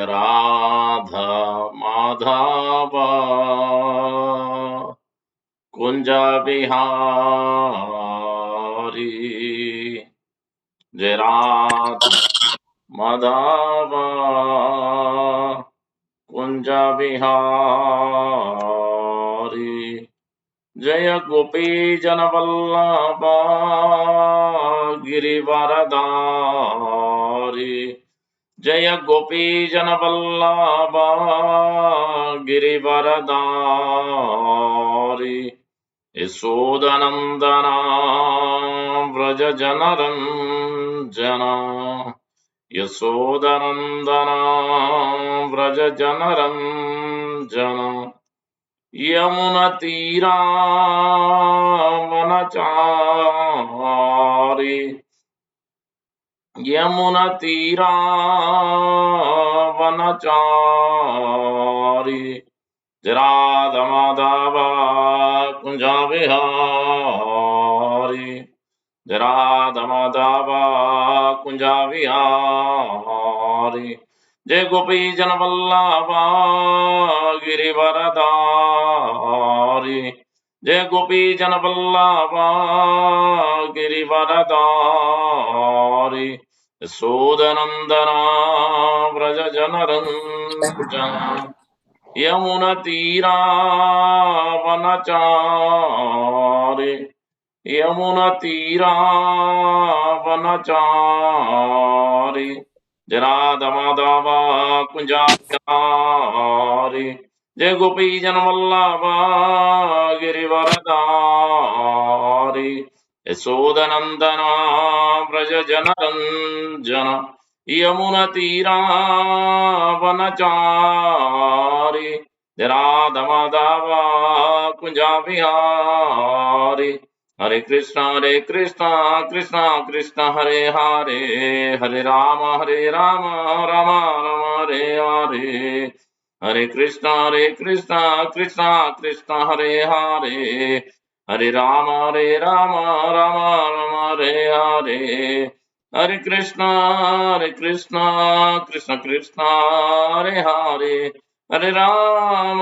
राधा माधव कुंज बिहारी जय राधा माधव कुंज बिहारी जय गोपी जन वल्लभ गिरिवरधारी जय गोपी जन वल्लभ गिरिवरधारी यशोदनंदना व्रज जनरंजना यशोदनंदना व्रज जनरंजना यमुनतीरा वनचारी यमुनतीरा वनचारी राधा माधव कुंज बिहारी राधा माधव कुंज बिहारी जय गोपी जन वल्लभ गिरिवरधारी जय गोपी जन वल्लभ गिरिवरधारी यशोदनंदना व्रज जनरंजना यमुनतीरा वनचारी यमुनतीरा वनचारी राधा माधव कुंज बिहारी जय गोपी जन वल्लभ गिरिवरधारी यशोदनंदना व्रज जनरंजना यमुनतीरा वनचारी राधा माधव कुंज बिहारी हरे कृष्णा कृष्ण कृष्ण हरे हरे हरे राम राम राम हरे हरे हरे कृष्णा कृष्ण कृष्ण हरे हरे हरे राम राम राम हरे हरे हरे कृष्णा कृष्ण कृष्ण हरे हरे हरे राम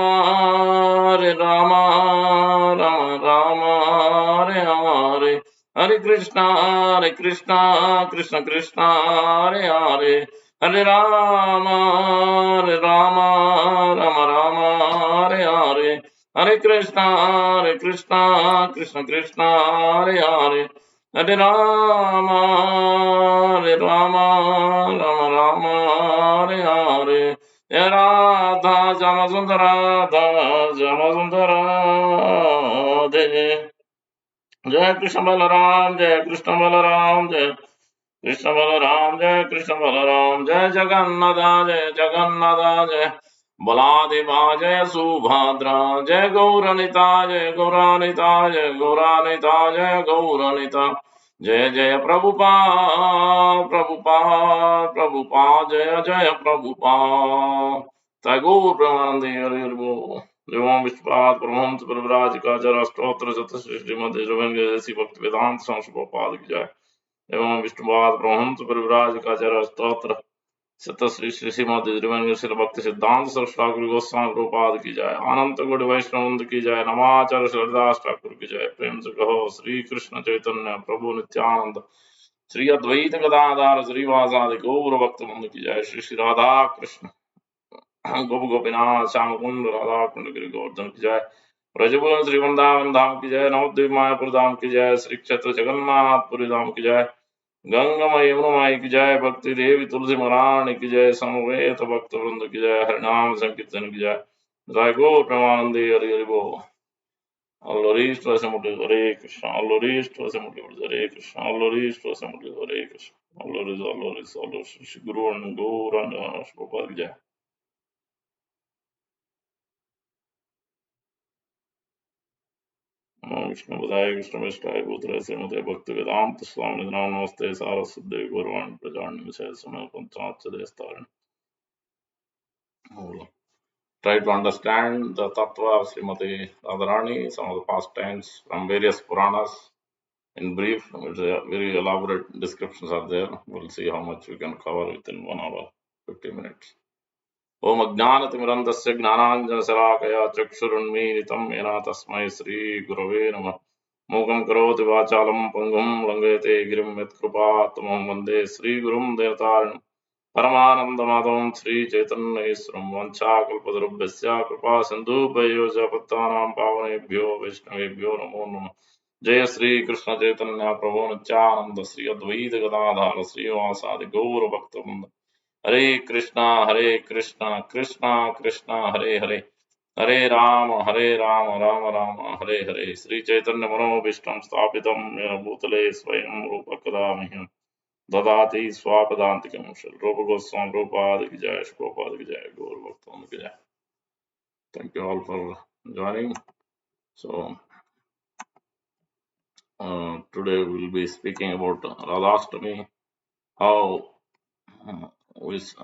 राम राम हरे हरे हरे कृष्णा कृष्ण कृष्ण हरे हरे हरे राम राम राम हरे हरे हरे कृष्णा कृष्ण कृष्ण हरे हरे हरे राम राम राम हरे हरे राधा श्याम सुंदर राधा श्याम सुंदर राधे जय कृष्ण बलराम जय कृष्ण बलराम जय कृष्ण बलराम जय कृष्ण बलराम जय जगन्नाथ जय बलादेवा जय सुभद्रा जय गौरनिता जय गौरानिता जय गौरानिता जय गौरनिता जय जय प्रभुपा प्रभुपा प्रभुपा जय प्रभुपा तैगोर प्रेमानंद हरि हरि बोल एवं विष्णुपाद परमहंस परिव्राज का जरा स्तोत्र चतुश्री श्रीमद रविन्द्र भक्ति वेदांत संस्कृतपाद की जाए एवं विष्णुपाद परमहंस परिव्राज का जरा स्तोत्र चतुश्री श्रीमद रविन्द्र भक्ति सिद्धांत सरस्वती गुरु गोस्वामी प्रभुपाद की जाए अनंत गुरु वैष्णव की जाए नमाचार्य श्रीदास ठाकुर की जाए प्रेम से कहो श्री कृष्ण चैतन्य प्रभु नित्यानंद श्री अद्वैत गदाधार श्रीवासादि गौर भक्त की जाए श्री श्री राधा कृष्ण गोप गोपीनाथ श्याम कुंड राधा कुंड गिरि गोवर्धन की जय ब्रजभुवन श्री वृंदावन धाम की जय नवद्वीप मायापुर धाम की जय श्री क्षेत्र जगन्नाथपुरी धाम की जय गंगमय यमुनामाई की जय भक्ति देवी तुलसी महारानी की जय समवेत भक्त वृंद की जय हरिनाम संकीर्तन की जय जय गो प्रेमानंदी हरि हरि बोल अल्लोरीष्ट वसमुटि हरे कृष्ण अल्लोरीष्ट वसमुटि हरे कृष्ण अल्लोरीष्ट वसमुटि हरे कृष्ण अल्लोरीज श्री गुरु गौरांग गोपाल जय विष्णु पदाय कृष्ण मिष्टाय भूतले श्रीमते भक्ति वेदांत स्वामी नाम नमस्ते सारस्वती गौरवाणी प्रजाण्य विषय समय पंचाचदेस्तारण try to understand the tattva of Srimati Radharani, some of the pastimes from various Puranas. In brief, very elaborate descriptions are there. We'll see how much we can cover within 1 hour, 50 minutes. Om Ajnanatimirandasya Gnananjanashalakaya Chakshurunmilitam Yena Tasmai Sri Gurave Namah. Mukam Karoti Vachalam Pangum Langete Girim Yatkrupatmam Vande Sri Gurum Devataranam Paramanandamatam Sri Chaitanya Isram Vanchakalpatarubhyasya Kripa Sindhubhyo Japattanam Pavanebhyo Vaishnavebhyo Namo Namah. Jai Sri Krishna Chaitanya Prabhu Nityananda Sri Advaita Gadadhara Sri Vasadi Gaura Bhakta Hare Krishna, Krishna Krishna, Hare Hare, Hare Rama, Rama Rama, Hare Hare. Sri Chaitanya Manobishtam Stapitam Yena Bhutale Swayam Rupa Kadamiham Dadati Swapadantikam Shri Rupa Goswami Rupa Ki Jai, Shri Ki Jai, Gaur Bhaktan Ki Jai. Thank you all for joining. So, today we will be speaking about Radhastami, how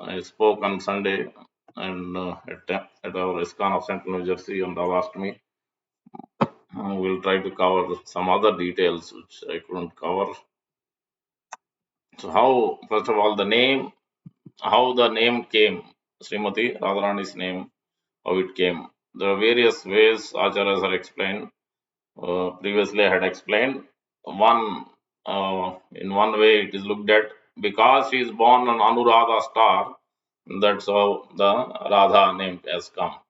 I spoke on Sunday and at our ISKCON of Central New Jersey on Radhastami. We'll try to cover some other details which I couldn't cover. So, how, first of all, how the name came, Srimati Radharani's name, how it came. There are various ways Acharyas are explained. Previously, I had explained. In one way, it is looked at because she is born on Anuradha star. That's how the Radha name has come.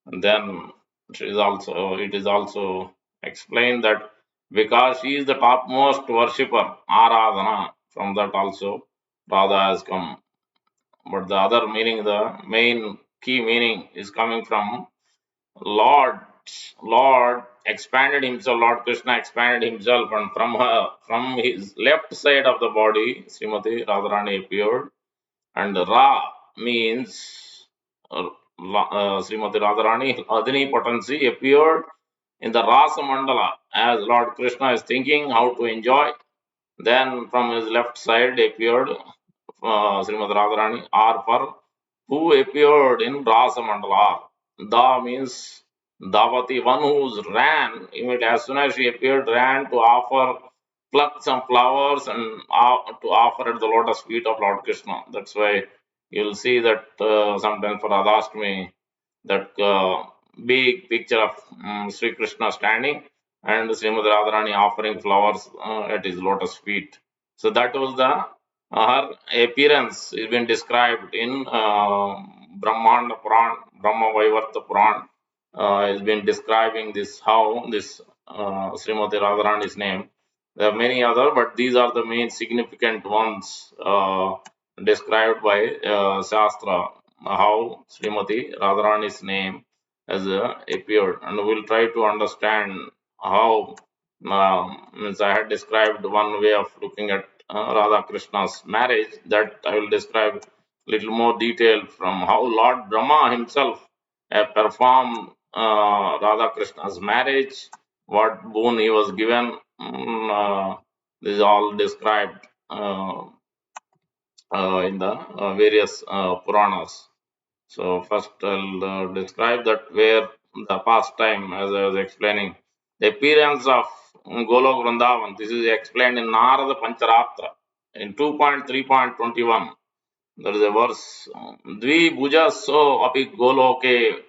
And then it is also explained that because she is the topmost worshipper, Aradhana, from that also Radha has come. But the other meaning, the main key meaning is coming from Lord. Lord expanded himself, Lord Krishna expanded himself, and from his left side of the body, Srimati Radharani appeared, and Ra means Srimati Radharani, Adini potency appeared in the Rasa Mandala as Lord Krishna is thinking how to enjoy. Then from his left side appeared Srimati Radharani, R for who appeared in Rasa Mandala. Da means Davati, one who ran, immediately as soon as she appeared, ran to offer, pluck some flowers and to offer at the lotus feet of Lord Krishna. That's why you'll see that sometimes for Radhastami, that big picture of Sri Krishna standing and Srimati Radharani offering flowers at his lotus feet. So that was the her appearance is been described in Brahmanda Puran, Brahma Vaivarta Puran. Has been describing this how this Srimati Radharani's name. There are many other, but these are the main significant ones described by Shastra. How Srimati Radharani's name has appeared, and we'll try to understand how. Means I had described one way of looking at Radha Krishna's marriage. That I will describe little more detail from how Lord Brahma himself performed Radha Krishna's marriage, what boon he was given. This is all described in the various Puranas. So first I'll describe that where the pastime, as I was explaining, the appearance of Golok Vrindavan. This is explained in Narada Pancharatra in 2.3.21. There is a verse, Dvi Bhuja so api Goloke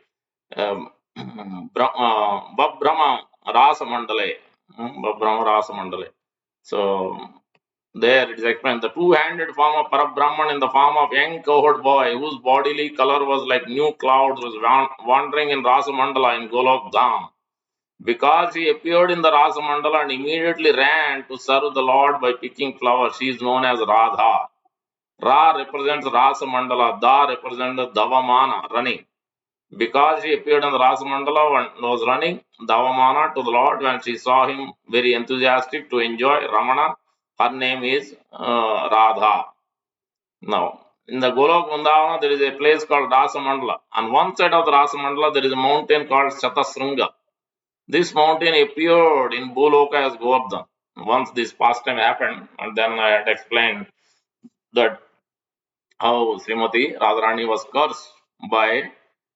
Babbrahma Rasa Mandale. Babbrahma Rasa Mandale. So there it is explained the two-handed form of Parabrahman in the form of young cohort boy whose bodily color was like new clouds was wandering in Rasa Mandala in Golok Dham. Because he appeared in the Rasa Mandala and immediately ran to serve the Lord by picking flowers, she is known as Radha. Ra represents Rasa Mandala, Da represents the Davamana, running. Because she appeared in the Rasa Mandala and was running Davamana to the Lord when she saw him very enthusiastic to enjoy Ramana, her name is Radha. Now, in the Golok Vrindavan, there is a place called Rasa Mandala. On one side of the Rasa Mandala, there is a mountain called Shatasringa. This mountain appeared in Bhuloka as Govardhan. Once this pastime happened, and then I had explained that how Srimati Radharani was cursed by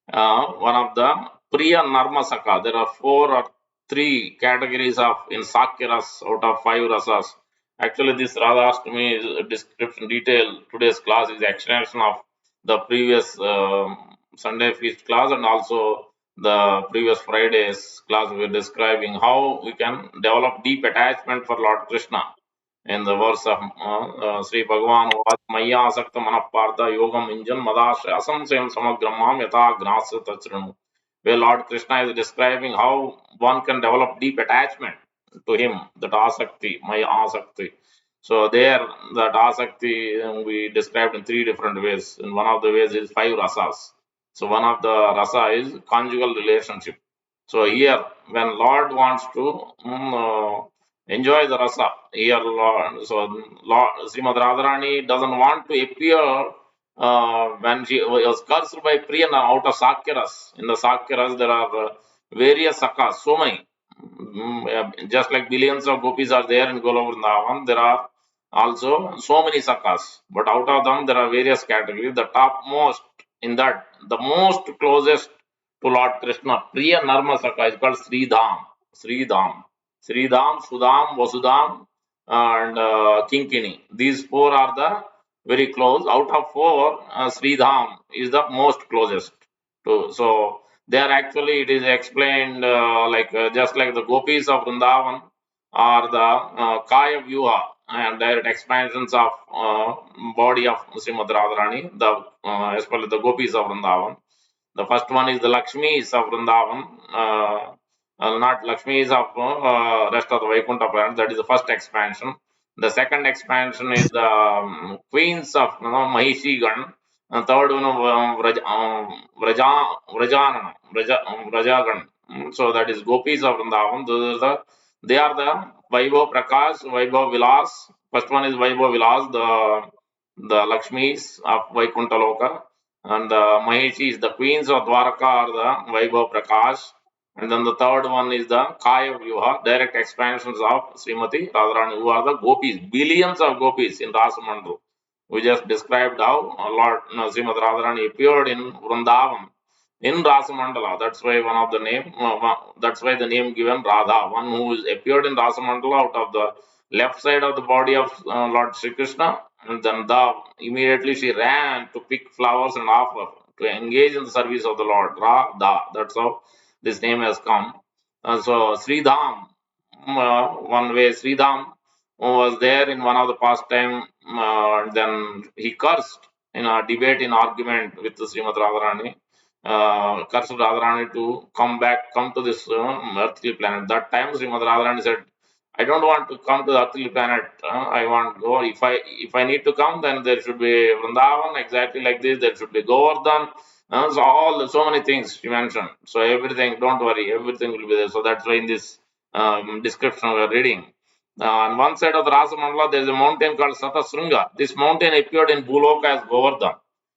one of the Priya Narmasaka. There are 4 or 3 categories of in Sakya ras out of 5 rasas. Actually, this Radhastami is a description detail. Today's class is explanation of the previous Sunday feast class and also the previous Friday's class, we were describing how we can develop deep attachment for Lord Krishna. In the verse of Sri Bhagavan was Maya Sakta Manapartha Yogam Injan Madasha Asamsayam Samagramam Yata Gnasya Tachranu, where Lord Krishna is describing how one can develop deep attachment to him, that Asakti, Maya Asakti. So there, that Asakti we described in three different ways. In one of the ways is five rasas. So one of the rasa is conjugal relationship. So here, when Lord wants to enjoy the rasa, here Lord, so Lord Srimad Radharani doesn't want to appear when she was cursed by Priyana out of Sakyaras. In the Sakyaras, there are various sakas, so many. Just like billions of gopis are there in Golovrindavan, there are also so many sakas. But out of them, there are various categories. The topmost in that, the most closest to Lord Krishna, Priya Narma Saka is called Sridham. Sridham. Sridham, Sudham, Vasudham, and Kinkini. These four are the very close. Out of four, Sridham is the most closest to. So there actually it is explained just like the gopis of Vrindavan are the Kaya Vyuha and direct expansions of body of Srimad Radharani, especially the gopis of Vrindavan. The first one is the Lakshmis of Vrindavan, not Lakshmis of rest of the Vaikuntha planet. That is the first expansion. The second expansion is the queens of Mahishi Gan. Third one, Vrajagan. So that is gopis of Vrindavan. They are the Vaibhav Prakash, Vaibhav Vilas. First one is Vaibhav Vilas, the Lakshmis of Vaikuntha Loka. And the Mahishi is the queens of Dwaraka or the Vaibhav Prakash. And then the third one is the Kaya Vyuha, direct expansions of Srimati Radharani, who are the gopis, billions of gopis in Rasamandal. We just described how Lord Srimati Radharani appeared in Vrindavan in Rasamandala. That's why one of the name, that's why the name given Radha, one who is appeared in Rasamandala out of the left side of the body of Lord Sri Krishna. And then immediately she ran to pick flowers and offer to engage in the service of the Lord. Radha. That's how this name has come. So Sridham, one way Sridham was there in one of the pastime. Then he cursed in a debate, in argument with Srimad Radharani. Cursed Radharani to come to this earthly planet. That time Srimad Radharani said, I don't want to come to the earthly planet. I want to go. If I need to come, then there should be Vrindavan exactly like this. There should be Govardhan. So many things she mentioned. So everything, don't worry, everything will be there. So that's why in this description we are reading. On one side of the Rasamandala, there is a mountain called Satasringa. This mountain appeared in Bhuloka as Govardhan.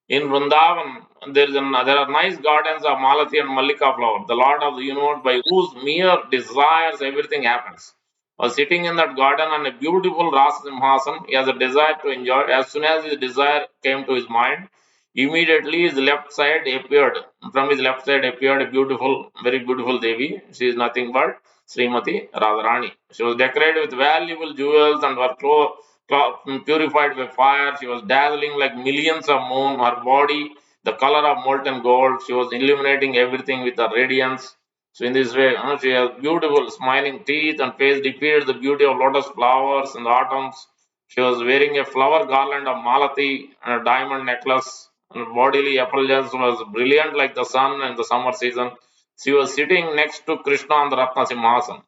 In Vrindavan, there are nice gardens of Malati and Mallika flower, the Lord of the universe, by whose mere desires everything happens. Was sitting in that garden on a beautiful Rasa Simhasan, he has a desire to enjoy. As soon as his desire came to his mind, immediately his left side appeared. From his left side appeared a beautiful, very beautiful Devi. She is nothing but Srimati Radharani. She was decorated with valuable jewels and was purified by fire. She was dazzling like millions of moon. Her body, the color of molten gold. She was illuminating everything with her radiance. So in this way, she has beautiful smiling teeth and face depicted the beauty of lotus flowers in the autumns. She was wearing a flower garland of malati and a diamond necklace. And bodily effulgence was brilliant like the sun in the summer season. She was sitting next to Krishna on the Ratna Simhasan.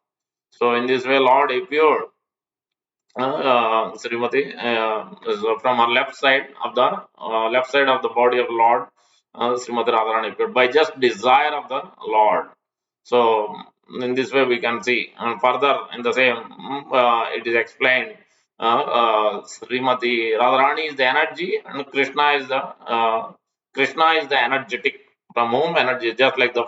So in this way, Lord appeared Srimati, from her left side of the body of Lord, Srimati Radharani appeared by just desire of the Lord. So in this way we can see, and further in the same, it is explained. Srimati Radharani is the energy, and Krishna is the energetic. From whom energy, just like the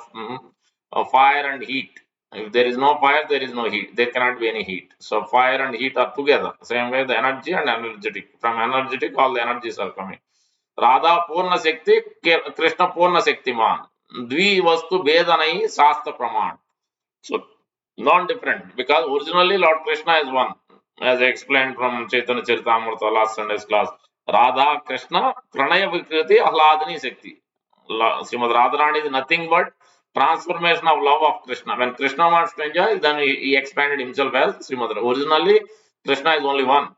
fire and heat. If there is no fire, there is no heat. There cannot be any heat. So fire and heat are together. Same way, the energy and energetic. From energetic, all the energies are coming. Radha Purna Shakti, Krishna Purna Shakti Man. Dvi Vastu Vedanai Sastra Praman. So non-different, because originally Lord Krishna is one, as I explained from Chaitanya Charitamrita last Sunday's class. Radha Krishna Pranaya Vikriti Ahladani Shakti. Srimad Radharani is nothing but transformation of love of Krishna. When Krishna wants to enjoy, then he expanded himself as Srimad Radharani. Originally, Krishna is only one.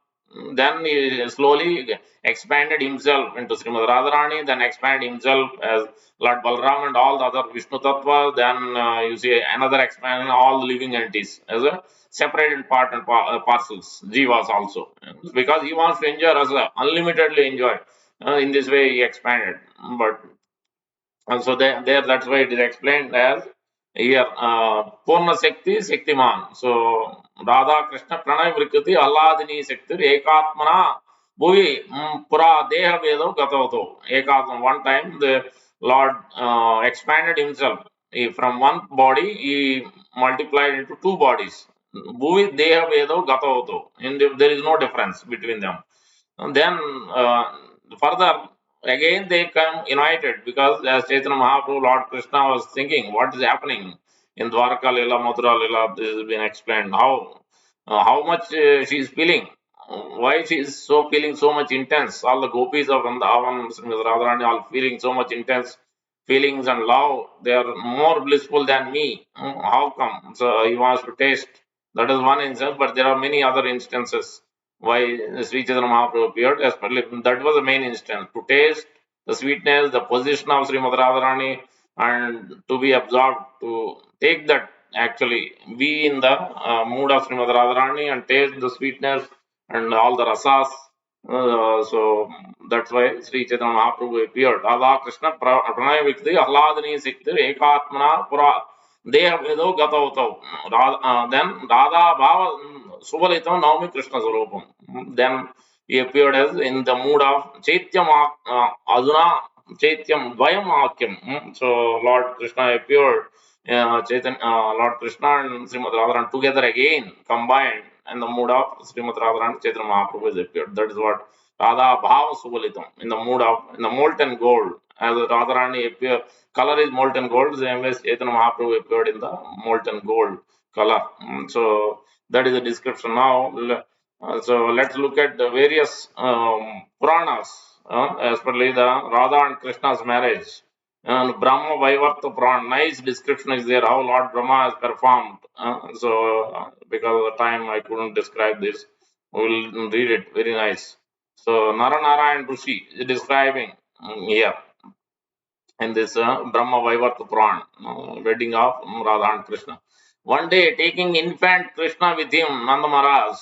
Then he slowly expanded himself into Srimad Radharani, then expanded himself as Lord Balram and all the other Vishnu Tattva. Then you see another expansion, all the living entities as a separated part and parcels, jivas also. Because he wants to enjoy rasa, unlimitedly enjoy. In this way, he expanded. But and so there that's why it is explained as here Purna Shakti Shaktiman. So Radha Krishna Pranay Vrikriti Alladini Shakti Ekatmana Bhuvi Pura Deha Vedo Gatavato. Ekatman. One time the Lord expanded himself. From one body he multiplied into two bodies. Bhuvi Deha Vedo Gatavato. There is no difference between them. And then further, again they come united because as Chaitanya Mahaprabhu, Lord Krishna was thinking, what is happening in Dwarka Lila, Mathura Lila? This has been explained. How much she is feeling, why she is so feeling so much intense. All the gopis of Vrindavan, Srimati Radharani, all feeling so much intense feelings and love. They are more blissful than me. How come? So he wants to taste. That is one instance, but there are many other instances why Sri Chaitanya Mahaprabhu appeared. That was the main instance to taste the sweetness, the position of Srimad Radharani, and to be absorbed, to take that actually, be in the mood of Srimad Radharani and taste the sweetness and all the rasas. So that's why Sri Chaitanya Mahaprabhu appeared. Radha Krishna Pranaya Vikti Ahladani Sikti Ekatmana Pura Deha Vedo Gatavatav. Then Radha Bhava Subalitam Naumi Krishna Sarupam. Then he appeared as in the mood of Chaityam Aduna Chaityam Dvayam Akyam. So Lord Krishna appeared, Lord Krishna and Srimad Radharan together again, combined, and the mood of Srimad Radharan Chaitanya Mahaprabhu has appeared. That is what Radha Bhava Subalitam, in the mood of, in the molten gold. As Radharani appear, color is molten gold, same as Chaitanya Mahaprabhu appeared in the molten gold color. So that is the description. Now, so let's look at the various Puranas, especially the Radha and Krishna's marriage. And Brahma Vaivarta Puran, nice description is there how Lord Brahma has performed. Because of the time, I couldn't describe this. We will read it, very nice. So, Naranarayan Rishi is describing here in this Brahma Vaivarta Puran, wedding of Radha and Krishna. One day, taking infant Krishna with him, Nanda Maharaj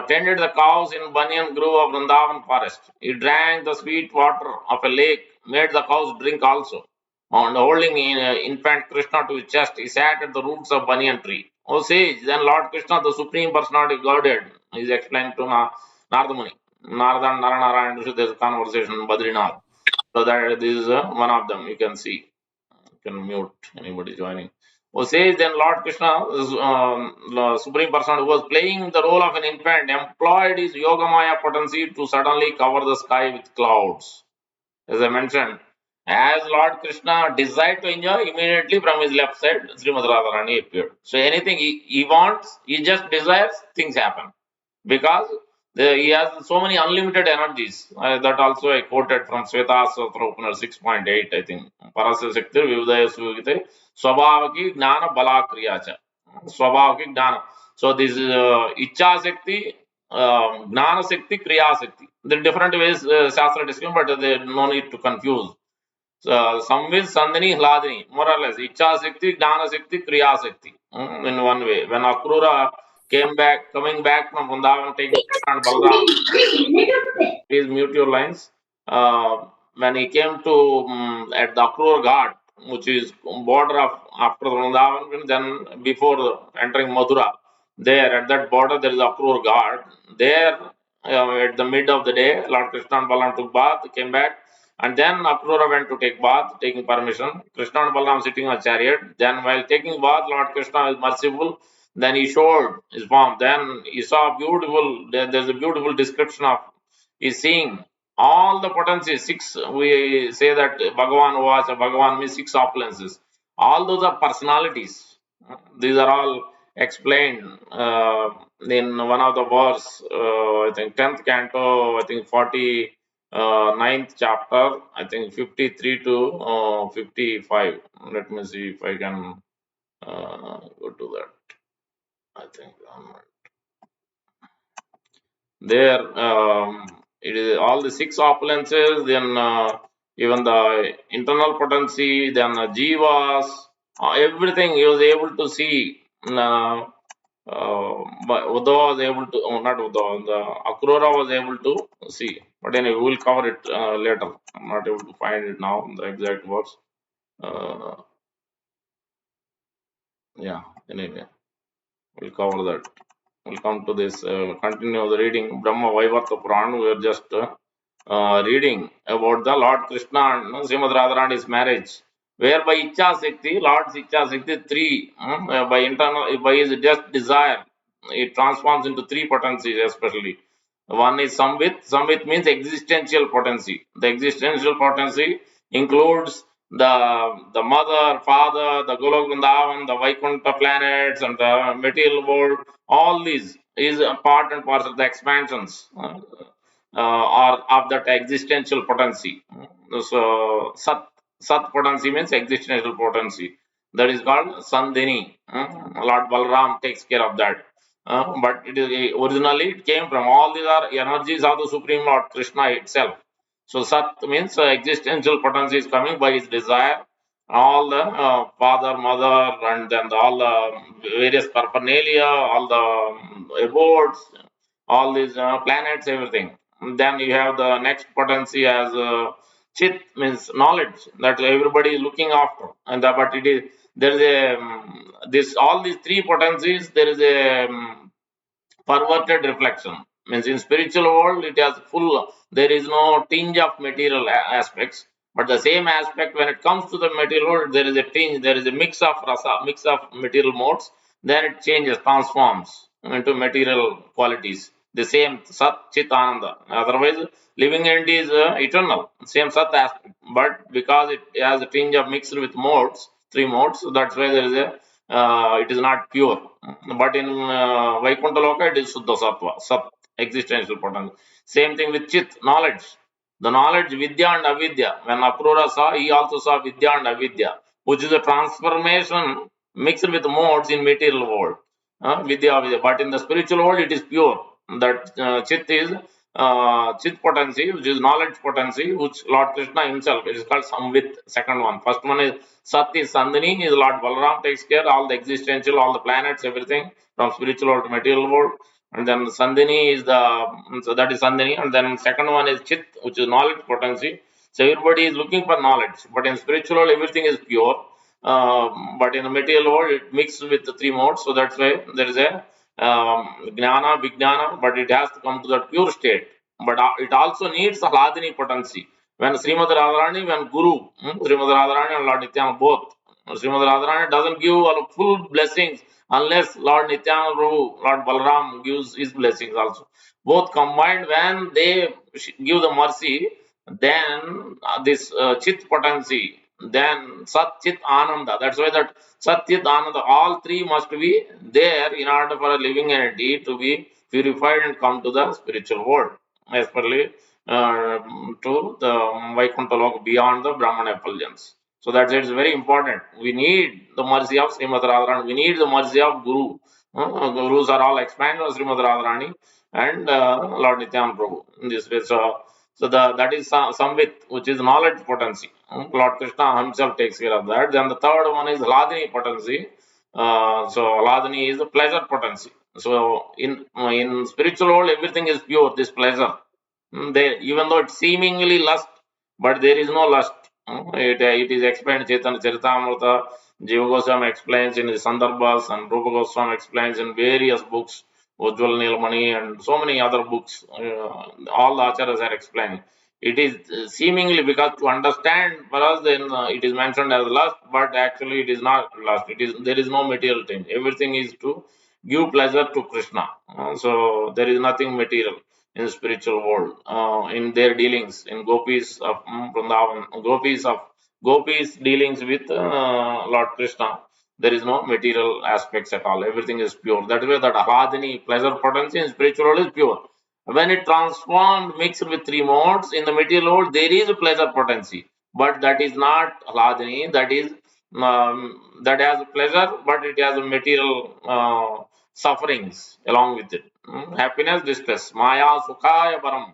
tended the cows in banyan grove of Vrindavan forest. He drank the sweet water of a lake, made the cows drink also. And holding infant Krishna to his chest, he sat at the roots of banyan tree. O sage, then Lord Krishna, the Supreme Personality of Godhead, is explained to Narada Muni. Narada and Narayana, there's a conversation in Badrinath. So that this is one of them. You can see. You can mute anybody joining. Oh, says then Lord Krishna, the Supreme Person who was playing the role of an infant, employed his Yogamaya potency to suddenly cover the sky with clouds. As I mentioned, as Lord Krishna desired to enjoy, immediately from his left side, Srimad Radharani appeared. So anything he wants, he just desires, things happen because he has so many unlimited energies. That also I quoted from Sweta Sutra 6.8, I think. Parasya Shakti Vivudaya Suvite Swabhavaki Gnana Bala Kriyacha. Swabhavaki Gnana. So this is Icha Shakti, Gnana Shakti, Kriya Shakti. There are different ways Shastra describes, but there no need to confuse. Samvid Sandhini Hladini, more or less, Icha Shakti, Gnana Shakti, Kriya Shakti. In one way. When Akrura coming back from Vrindavan, taking Krishna and Balram, please mute your lines. When he came to at the Akrura Ghat, which is border of after Vrindavan, then before entering Mathura, there at that border there is Akrura Ghat. There, at the mid of the day, Lord Krishna and Balram took bath, came back, and then Akrura went to take bath, taking permission. Krishna and Balram sitting on a chariot. Then, while taking bath, Lord Krishna is merciful. Then he showed his form. Then he saw beautiful. There's a beautiful description of is seeing all the potencies. Six, we say that Bhagavan was, Bhagavan means six opulences. All those are personalities. These are all explained in one of the verse, I think 10th canto, I think 40. ninth chapter, I think 53 to 55. Let me see if I can go to that. I think there it is all the six opulences, then even the internal potency, then jivas, everything he was able to see. But Uddhava was able to, oh, not Uddhava, the Akrura was able to see. But anyway, we'll cover it later. I'm not able to find it now, the exact words. Uh, yeah, anyway, we'll cover that. We'll come to this, continue the reading Brahma Vaivarta Puran. We are just reading about the Lord Krishna and Srimad Radharani's marriage, where by Icha Shakti, Lord's Icha Shakti, three, by internal, by his just desire, it transforms into three potencies, especially. One is Samvit. Samvit means existential potency. The existential potency includes the mother, father, the Golok Vrindavan, the Vaikuntha planets, and the material world. All these is a part and parcel of the expansions. Or of that existential potency. So Sat potency means existential potency. That is called Sandhini. Lord Balram takes care of that. But it is originally it came from all these are energies of the Supreme Lord Krishna itself. So Sat means existential potency is coming by his desire. All the father, mother, and then all the various paraphernalia, all the abodes, all these planets, everything. Then you have the next potency as chit means knowledge that everybody is looking after, and but it is there is a this all these three potencies. There is a perverted reflection means in spiritual world it has full, there is no tinge of material aspects, but the same aspect when it comes to the material world there is a tinge, there is a mix of rasa, mix of material modes, then it changes, transforms into material qualities, the same sat chit ananda. Otherwise living entity is eternal, same sat aspect, but because it has a tinge of mixed with modes, three modes, so that's why there is a it is not pure. But in Vaikuntha Loka, it is Suddha Sattva, Sat, existential potency. Same thing with Chit, knowledge. The knowledge, Vidya and Avidya. When Akrura saw, he also saw Vidya and Avidya, which is a transformation mixed with modes in material world. Vidya, Avidya. But in the spiritual world, it is pure. That Chit is Chit potency, which is knowledge potency, which Lord Krishna himself, it is called Samvit, second one. First one is Sat is Sandhini, is Lord Balaram takes care all the existential, all the planets, everything from spiritual world to material world. And then Sandhini is the, so that is Sandhini. And then second one is Chit, which is knowledge potency. So everybody is looking for knowledge, but in spiritual world everything is pure. But in the material world it mixes with the three modes. So that's why there is a Jnana, Vijnana, but it has to come to that pure state. But it also needs a Hladini potency. When Srimad Radharani, when Guru, Srimad Radharani and Lord Nityananda both, Srimad Radharani doesn't give all full blessings unless Lord Nityananda Prabhu, Lord Balram gives his blessings also. Both combined, when they give the mercy, then this Chit potency, then Sat Chit Ananda. That's why that Sat Chit Ananda, all three must be there in order for a living entity to be purified and come to the spiritual world, especially uh, to the Vaikuntha Lok beyond the Brahman effulgence. So that's it's very important. We need the mercy of Srimad Radharani. We need the mercy of Guru. Gurus are all expanded on Srimad Radharani and Lord Nityananda Prabhu in this way. So that is Samvit, which is knowledge potency. Lord Krishna himself takes care of that. Then the third one is Hladini potency. So Hladini is the pleasure potency. So in spiritual world, everything is pure. This pleasure, they, even though it's seemingly lust, but there is no lust. It is explained Chaitanya Charitamrita. Jiva Goswami explains in his Sandarbhas, and Rupa Goswami explains in various books, Ujjwal Nilmani, and so many other books. All the acharyas are explaining. It is seemingly because to understand for us, then it is mentioned as lust, but actually it is not lust. It is there is no material thing. Everything is to give pleasure to Krishna. So there is nothing material in the spiritual world, in their dealings in gopis of Vrindavan, gopis dealings with Lord Krishna. There is no material aspects at all. Everything is pure. That way, that Ahladini pleasure potency in spiritual world is pure. When it transformed, mixed with three modes in the material world, there is a pleasure potency, but that is not Hladini. That is that has pleasure, but it has material sufferings along with it. Happiness, distress, Maya, Sukhaya, Param.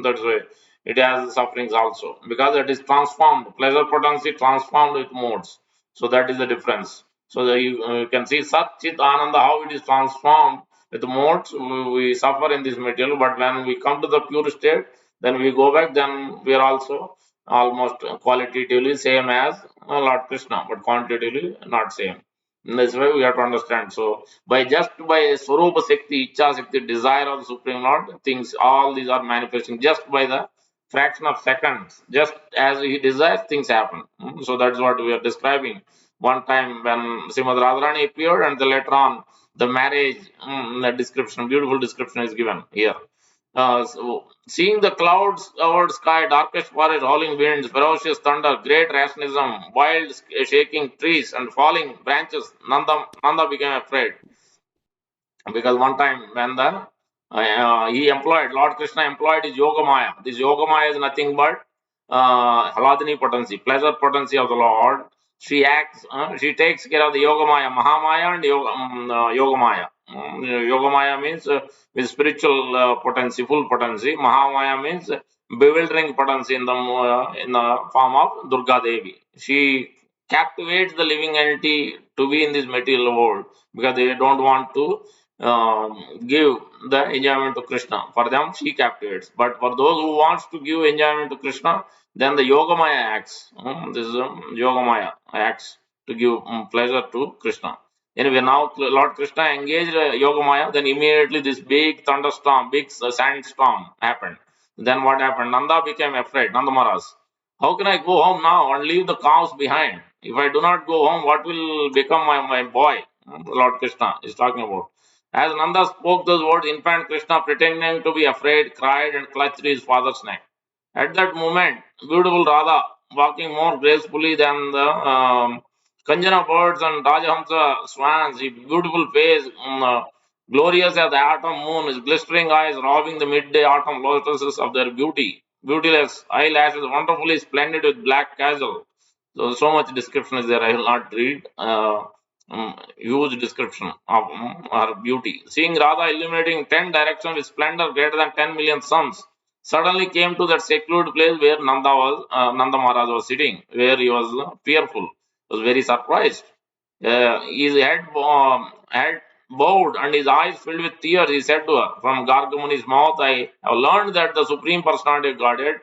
That's why it has sufferings also because it is transformed. Pleasure potency transformed with modes. So that is the difference. So you can see Sat Chit Ananda how it is transformed with modes. We suffer in this material, but when we come to the pure state, then we go back. Then we are also almost qualitatively same as Lord Krishna, but quantitatively not same. In this way, we have to understand. So, by Swarupa Shakti, Icha Shakti, desire of the Supreme Lord, things all these are manifesting just by the fraction of seconds. Just as He desires, things happen. So that's what we are describing. One time when Srimad Radharani appeared, and the later on the marriage, the description, beautiful description is given here. So seeing the clouds over sky, darkest forest, howling winds, ferocious thunder, great rationalism, wild shaking trees, and falling branches, Nanda became afraid because one time when the he employed Lord Krishna employed his yoga maya. This yoga maya is nothing but Hladini potency, pleasure potency of the Lord. She acts, she takes care of the yoga maya, Mahamaya, and yoga maya. Yoga maya means with spiritual potency, full potency. Mahamaya means bewildering potency in the form of Durga Devi. She captivates the living entity to be in this material world because they don't want to give the enjoyment to Krishna. For them, she captivates. But for those who wants to give enjoyment to Krishna, then the Yogamaya acts. This is Yogamaya acts to give pleasure to Krishna. Anyway, now Lord Krishna engaged Yogamaya, then immediately this big thunderstorm, big sandstorm happened. Then what happened? Nanda became afraid, Nanda Maharaj. How can I go home now and leave the cows behind? If I do not go home, what will become my boy? Lord Krishna is talking about. As Nanda spoke those words, infant Krishna, pretending to be afraid, cried and clutched his father's neck. At that moment, beautiful Radha, walking more gracefully than the Kanjana birds and Rajahamsa swans, his beautiful face, glorious as the autumn moon, his glistering eyes robbing the midday autumn lotuses of their beauty, beautiless eyelashes, wonderfully splendid with black castle. So much description is there. I will not read. Huge description of her beauty. Seeing Radha illuminating 10 directions with splendor greater than 10 million suns, suddenly came to that secluded place where Nanda Maharaj was sitting, where he was fearful, was very surprised. His head bowed and his eyes filled with tears. He said to her, from Gargamuni's mouth, I have learned that the Supreme Personality of Godhead,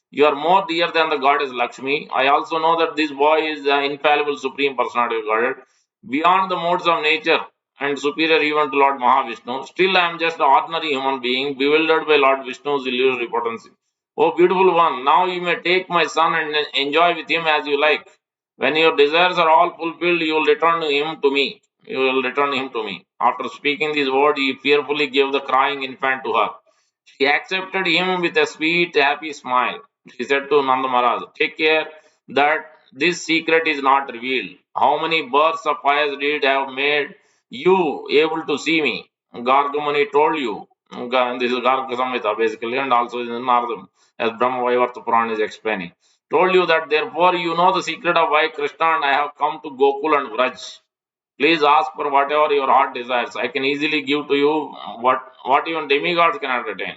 you are more dear than the goddess Lakshmi. I also know that this boy is the infallible Supreme Personality of Godhead, beyond the modes of nature and superior even to Lord Mahavishnu. Still, I am just an ordinary human being, bewildered by Lord Vishnu's illusory potency. Oh, beautiful one, now you may take my son and enjoy with him as you like. When your desires are all fulfilled, you will return him to me. You will return him to me. After speaking these words, he fearfully gave the crying infant to her. She accepted him with a sweet, happy smile. She said to Nanda Maharaj, take care that this secret is not revealed. How many births of pious deed have made you able to see me? Gargamuni told you. This is Garga Samhita basically, and also in Nardam, as Brahma Vaivarta Puran is explaining. Told you that therefore you know the secret of why Krishna and I have come to Gokul and Vraj. Please ask for whatever your heart desires. I can easily give to you what even demigods cannot attain.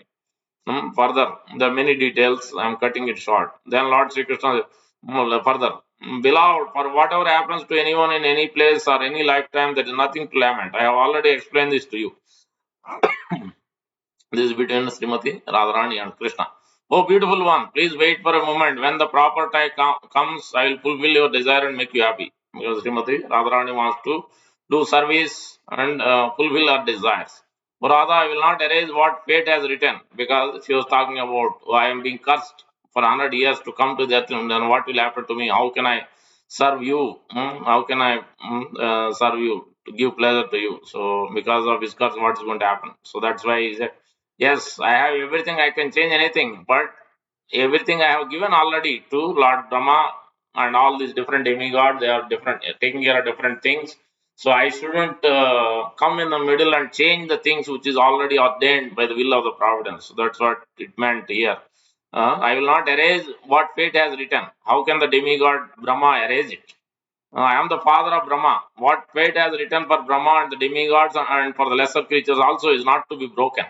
Further, the many details, I am cutting it short. Then Lord Sri Krishna further, beloved, for whatever happens to anyone in any place or any lifetime, there is nothing to lament. I have already explained this to you. This is between Srimati Radharani and Krishna. Oh, beautiful one, please wait for a moment. When the proper time comes, I will fulfill your desire and make you happy. Because Srimati Radharani wants to do service and fulfill her desires. For Radha, I will not erase what fate has written because she was talking about, oh, I am being cursed for 100 years to come to death, and then what will happen to me? How can I serve you? How can I serve you to give pleasure to you? So, because of his curse, what is going to happen? So, that's why he said, yes, I have everything, I can change anything, but everything I have given already to Lord Brahma and all these different demigods, they are different, taking care of different things. So I shouldn't come in the middle and change the things which is already ordained by the will of the providence. So that's what it meant here. I will not erase what fate has written. How can the demigod Brahma erase it? I am the father of Brahma. What fate has written for Brahma and the demigods and for the lesser creatures also is not to be broken.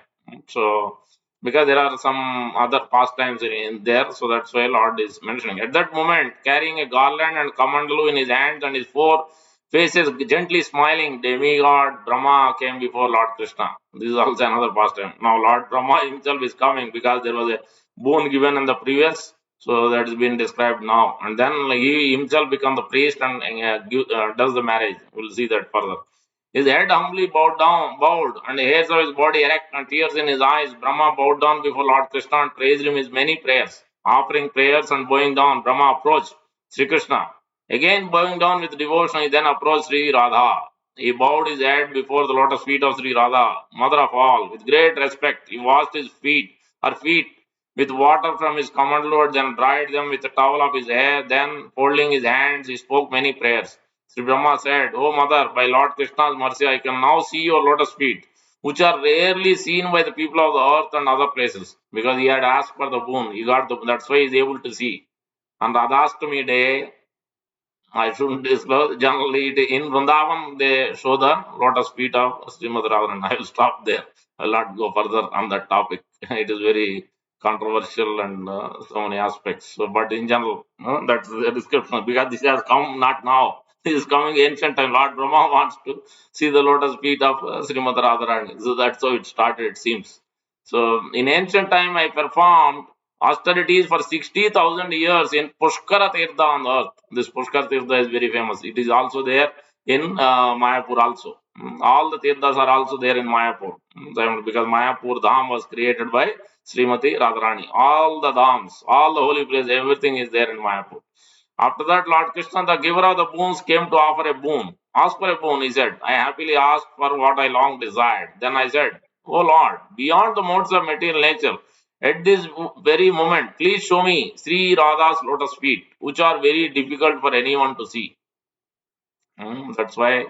So, because there are some other pastimes in there, so that's why Lord is mentioning. At that moment, carrying a garland and kamandalu in his hands and his four faces gently smiling, demigod Brahma came before Lord Krishna. This is also another pastime. Now, Lord Brahma himself is coming because there was a boon given in the previous, so that is being described now. And then he himself become the priest and does the marriage. We'll see that further. His head humbly bowed, and the hairs of his body erect, and tears in his eyes. Brahma bowed down before Lord Krishna and praised him his many prayers. Offering prayers and bowing down, Brahma approached Sri Krishna. Again bowing down with devotion, he then approached Sri Radha. He bowed his head before the lotus feet of Sri Radha, mother of all. With great respect, he washed her feet, with water from his commandlord, then dried them with a towel of his hair. Then, folding his hands, he spoke many prayers. Sri Brahma said, O mother, by Lord Krishna's mercy, I can now see your lotus feet, which are rarely seen by the people of the earth and other places. Because he had asked for the boon, he got the boon. That's why he is able to see. On Radhastami day, I shouldn't disclose. Generally, in Vrindavan, they show the lotus feet of Srimati Radharani. I will stop there. I will not go further on that topic. It is very controversial and so many aspects. So, but in general, that's the description because this has come not now. This is coming ancient time. Lord Brahma wants to see the lotus feet of Srimati Radharani. So that's how it started, it seems. So, in ancient time, I performed austerities for 60,000 years in Pushkara Tirtha on earth. This Pushkara Tirtha is very famous. It is also there in Mayapur also. All the Tirthas are also there in Mayapur. Because Mayapur Dham was created by Srimati Radharani. All the Dhams, all the holy places, everything is there in Mayapur. After that, Lord Krishna, the giver of the boons, came to offer a boon. Ask for a boon, he said. I happily asked for what I long desired. Then I said, O Lord, beyond the modes of material nature, at this very moment, please show me Sri Radha's lotus feet, which are very difficult for anyone to see. That's why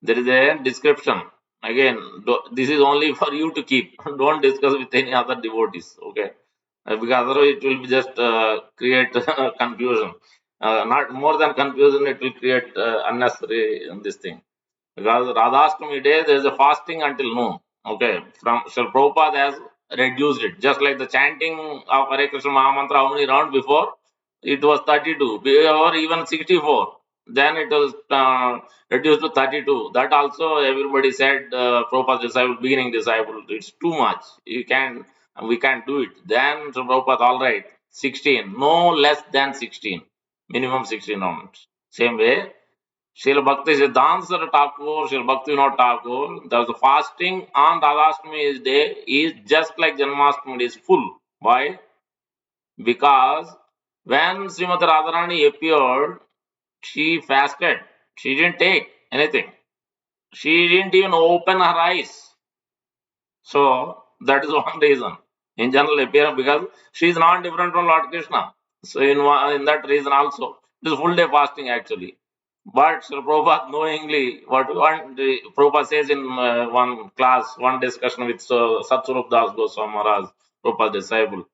there is a description. Again, this is only for you to keep. Don't discuss with any other devotees. Okay, because otherwise it will just create confusion. Not more than confusion, it will create unnecessary this thing. Because Radhastami day there is a fasting until noon. Okay, from so Prabhupada has reduced it. Just like the chanting of Hare Krishna Mahamantra, how many rounds before? It was 32, or even 64. Then it was reduced to 32. That also everybody said, Prabhupada's disciple, beginning disciple, it's too much. We can't do it. Then so Prabhupada, all right, 16, no less than 16, minimum 16 rounds. Same way, Srila Bhakti Siddhanta Thakur, Srila Bhakti Vinod Thakur, the fasting on Radhastami day is just like Janmashtami is full. Why? Because when Srimati Radharani appeared, she fasted. She didn't take anything. She didn't even open her eyes. So that is one reason. In general appearance, because she is not different from Lord Krishna. So in that reason also, it is full day fasting actually. But Sri Prabhupada knowingly, Prabhupada says in one class, one discussion with Satsurup Das Goswami Maharaj, Prabhupada's disciple,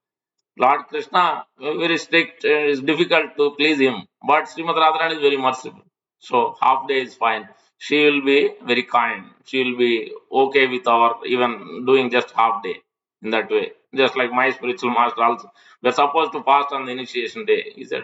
Lord Krishna, very strict, it's difficult to please him. But Srimati Radharani is very merciful. So half day is fine. She will be very kind. She will be okay with our even doing just half day in that way. Just like my spiritual master also. We're supposed to fast on the initiation day. He said,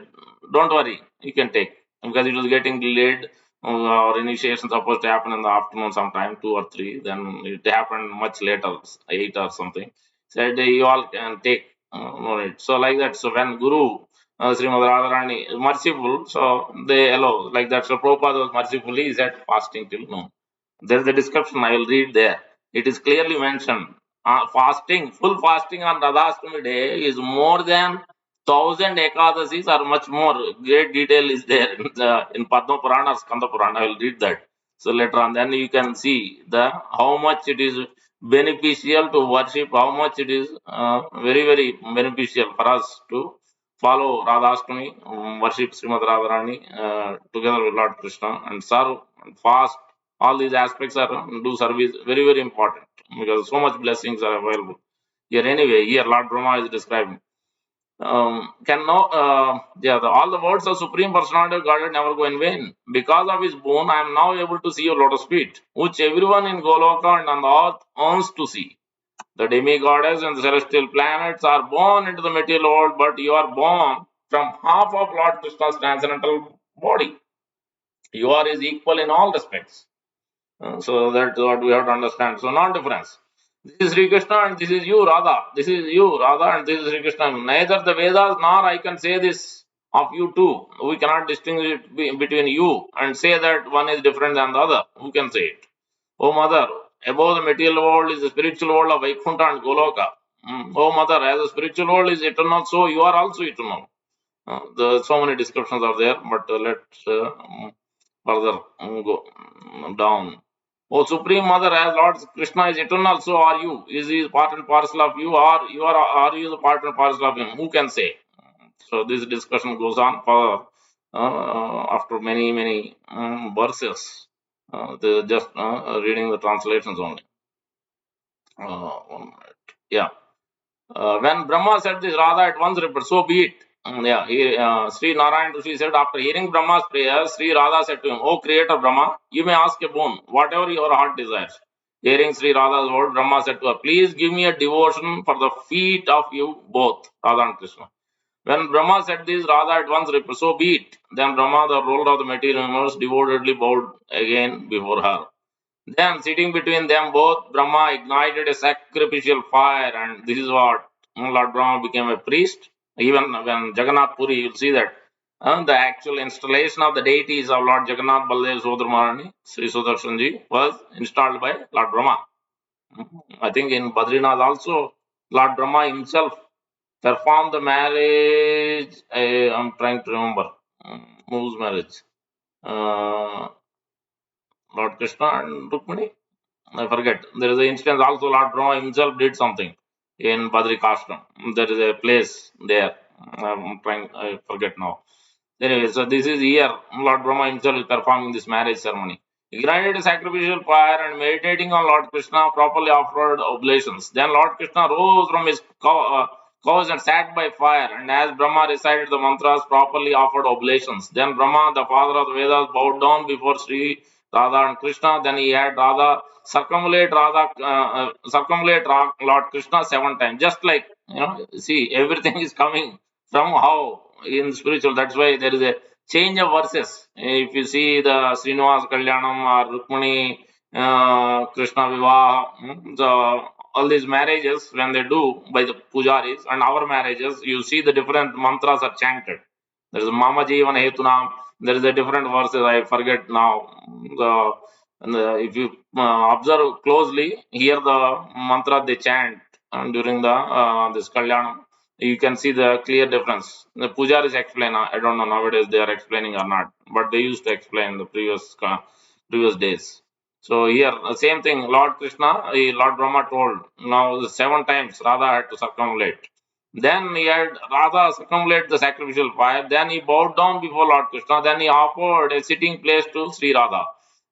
don't worry, you can take. Because it was getting delayed. Our initiation supposed to happen in the afternoon sometime, 2 or 3. Then it happened much later, 8 or something. Said you all can take no need. So like that. So when Guru Srimad Radharani is merciful, so they allow like that. So Prabhupada was mercifully he said fasting till noon. There's the description I will read there. It is clearly mentioned. Fasting, full fasting on Radhastami day is more than 1,000 Ekadasis or much more. Great detail is there in Padma Purana or Skanda Purana. I will read that. So later on, then you can see the how much it is beneficial to worship, how much it is very beneficial for us to follow Radhastami, worship Srimad Radharani together with Lord Krishna and serve and fast All these aspects are do service very, very important because so much blessings are available. Here anyway, here Lord Brahma is describing. All the words of Supreme Personality of Godhead never go in vain. Because of his boon, I am now able to see your lotus feet, which everyone in Goloka and on the earth wants to see. The demigoddess and the celestial planets are born into the material world, but you are born from half of Lord Krishna's transcendental body. You are his equal in all respects. So that's what we have to understand. So non-difference. This is Sri Krishna and this is you, Radha. This is you, Radha, and this is Sri Krishna. Neither the Vedas nor I can say this of you two. We cannot distinguish between you and say that one is different than the other. Who can say it? O mother, above the material world is the spiritual world of Vaikuntha and Goloka. O mother, as the spiritual world is eternal, so you are also eternal. So many descriptions are there, but let's further go down. O Supreme Mother, as Lord Krishna is eternal, so are you. Is he part and parcel of you, or are you the part and parcel of him? Who can say? So this discussion goes on for after many verses. Just reading the translations only. One minute. Yeah. When Brahma said this, Radha at once replied, so be it. Sri Narayan Rishi said, after hearing Brahma's prayer, Sri Radha said to him, O creator Brahma, you may ask a boon, whatever your heart desires. Hearing Sri Radha's word, Brahma said to her, please give me a devotion for the feet of you both, Radha and Krishna. When Brahma said this, Radha at once replied, so be it. Then Brahma, the ruler of the material universe, devotedly bowed again before her. Then, sitting between them both, Brahma ignited a sacrificial fire, and this is what Lord Brahma became a priest. Even when Jagannath Puri, you'll see that the actual installation of the deities of Lord Jagannath, Baldev, Sodharmarani, Sri Sudarshanji was installed by Lord Brahma. I think in Badrinath also, Lord Brahma himself performed the marriage. I'm trying to remember whose marriage. Lord Krishna and Rukmini. I forget. There is an instance also Lord Brahma himself did something in Badrikashram. There is a place there. I'm trying, I forget now. Anyway, so this is here. Lord Brahma himself is performing this marriage ceremony. He ignited a sacrificial fire and meditating on Lord Krishna, properly offered oblations. Then Lord Krishna rose from his couch and sat by fire. And as Brahma recited the mantras, properly offered oblations. Then Brahma, the father of the Vedas, bowed down before Sri Radha and Krishna. Then he had Radha circumlate Lord Krishna 7 times. Just like, see, everything is coming from how in spiritual. That's why there is a change of verses. If you see the Srinivas Kalyanam or Rukmani Krishna Vivaha, all these marriages when they do by the pujaris and our marriages, you see the different mantras are chanted. There is Mama Jivan Hetunam. There is a different verses. I forget now. If you observe closely, here the mantra they chant during the this Kalyanam, you can see the clear difference. The pujaris explain. I don't know nowadays they are explaining or not, but they used to explain the previous days. So here, same thing. Lord Krishna, Lord Brahma told. Now the 7 times Radha had to circumambulate. Then he had Radha circumambulate the sacrificial fire. Then he bowed down before Lord Krishna. Then he offered a sitting place to Sri Radha.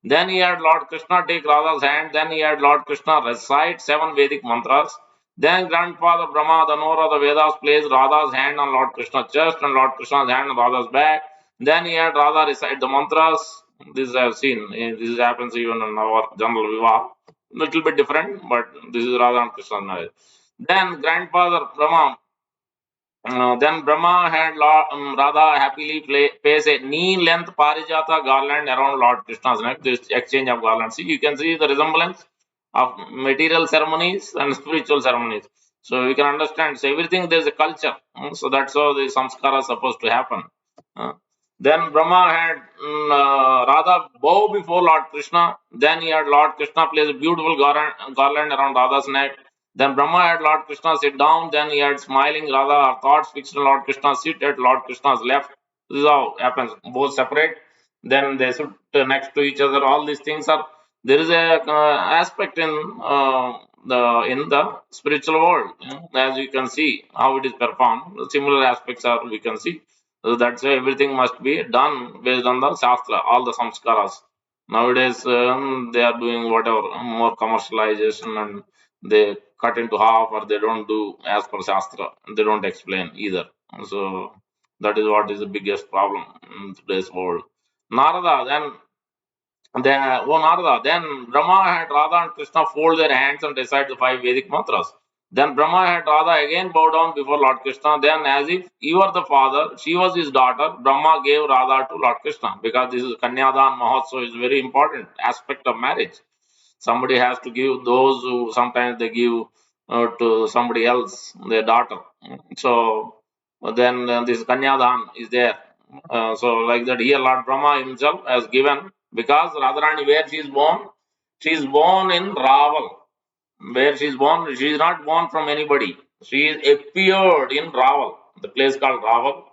Then he had Lord Krishna take Radha's hand. Then he had Lord Krishna recite 7 Vedic mantras. Then grandfather Brahma, the knower of the Vedas, placed Radha's hand on Lord Krishna's chest and Lord Krishna's hand on Radha's back. Then he had Radha recite the mantras. This I have seen. This happens even in our general Vivaha. Little bit different, but this is Radha and Krishna's marriage. Then grandfather Brahma then Brahma had Radha happily place a knee-length parijata garland around Lord Krishna's neck. This exchange of garlands. See, you can see the resemblance of material ceremonies and spiritual ceremonies. So you can understand. So everything there is a culture. So that's how the samskara is supposed to happen. Then Brahma had Radha bow before Lord Krishna. Then he had Lord Krishna place a beautiful garland around Radha's neck. Then Brahma had Lord Krishna sit down. Then he had smiling Radha, her thoughts fixed on Lord Krishna, sit at Lord Krishna's left. This is how it happens. Both separate. Then they sit next to each other. All these things are. There is a aspect in the spiritual world, as you can see how it is performed. Similar aspects are we can see. So that's why everything must be done based on the shastra, all the samskaras. Nowadays, they are doing whatever more commercialization, and they cut into half, or they don't do as per Shastra. They don't explain either. So that is what is the biggest problem in today's world. Narada then Brahma had Radha and Krishna fold their hands and recite the five Vedic mantras. Then Brahma had Radha again bow down before Lord Krishna. Then, as if you are the father, she was his daughter, Brahma gave Radha to Lord Krishna, because this is Kanyadan Mahotsav, is a very important aspect of marriage. Somebody has to give those who sometimes they give to somebody else, their daughter. So then this Kanyadan is there. So like that, here Lord Brahma himself has given, because Radharani, where she is born in Raval. Where she is born, she is not born from anybody. She is appeared in Raval, the place called Raval.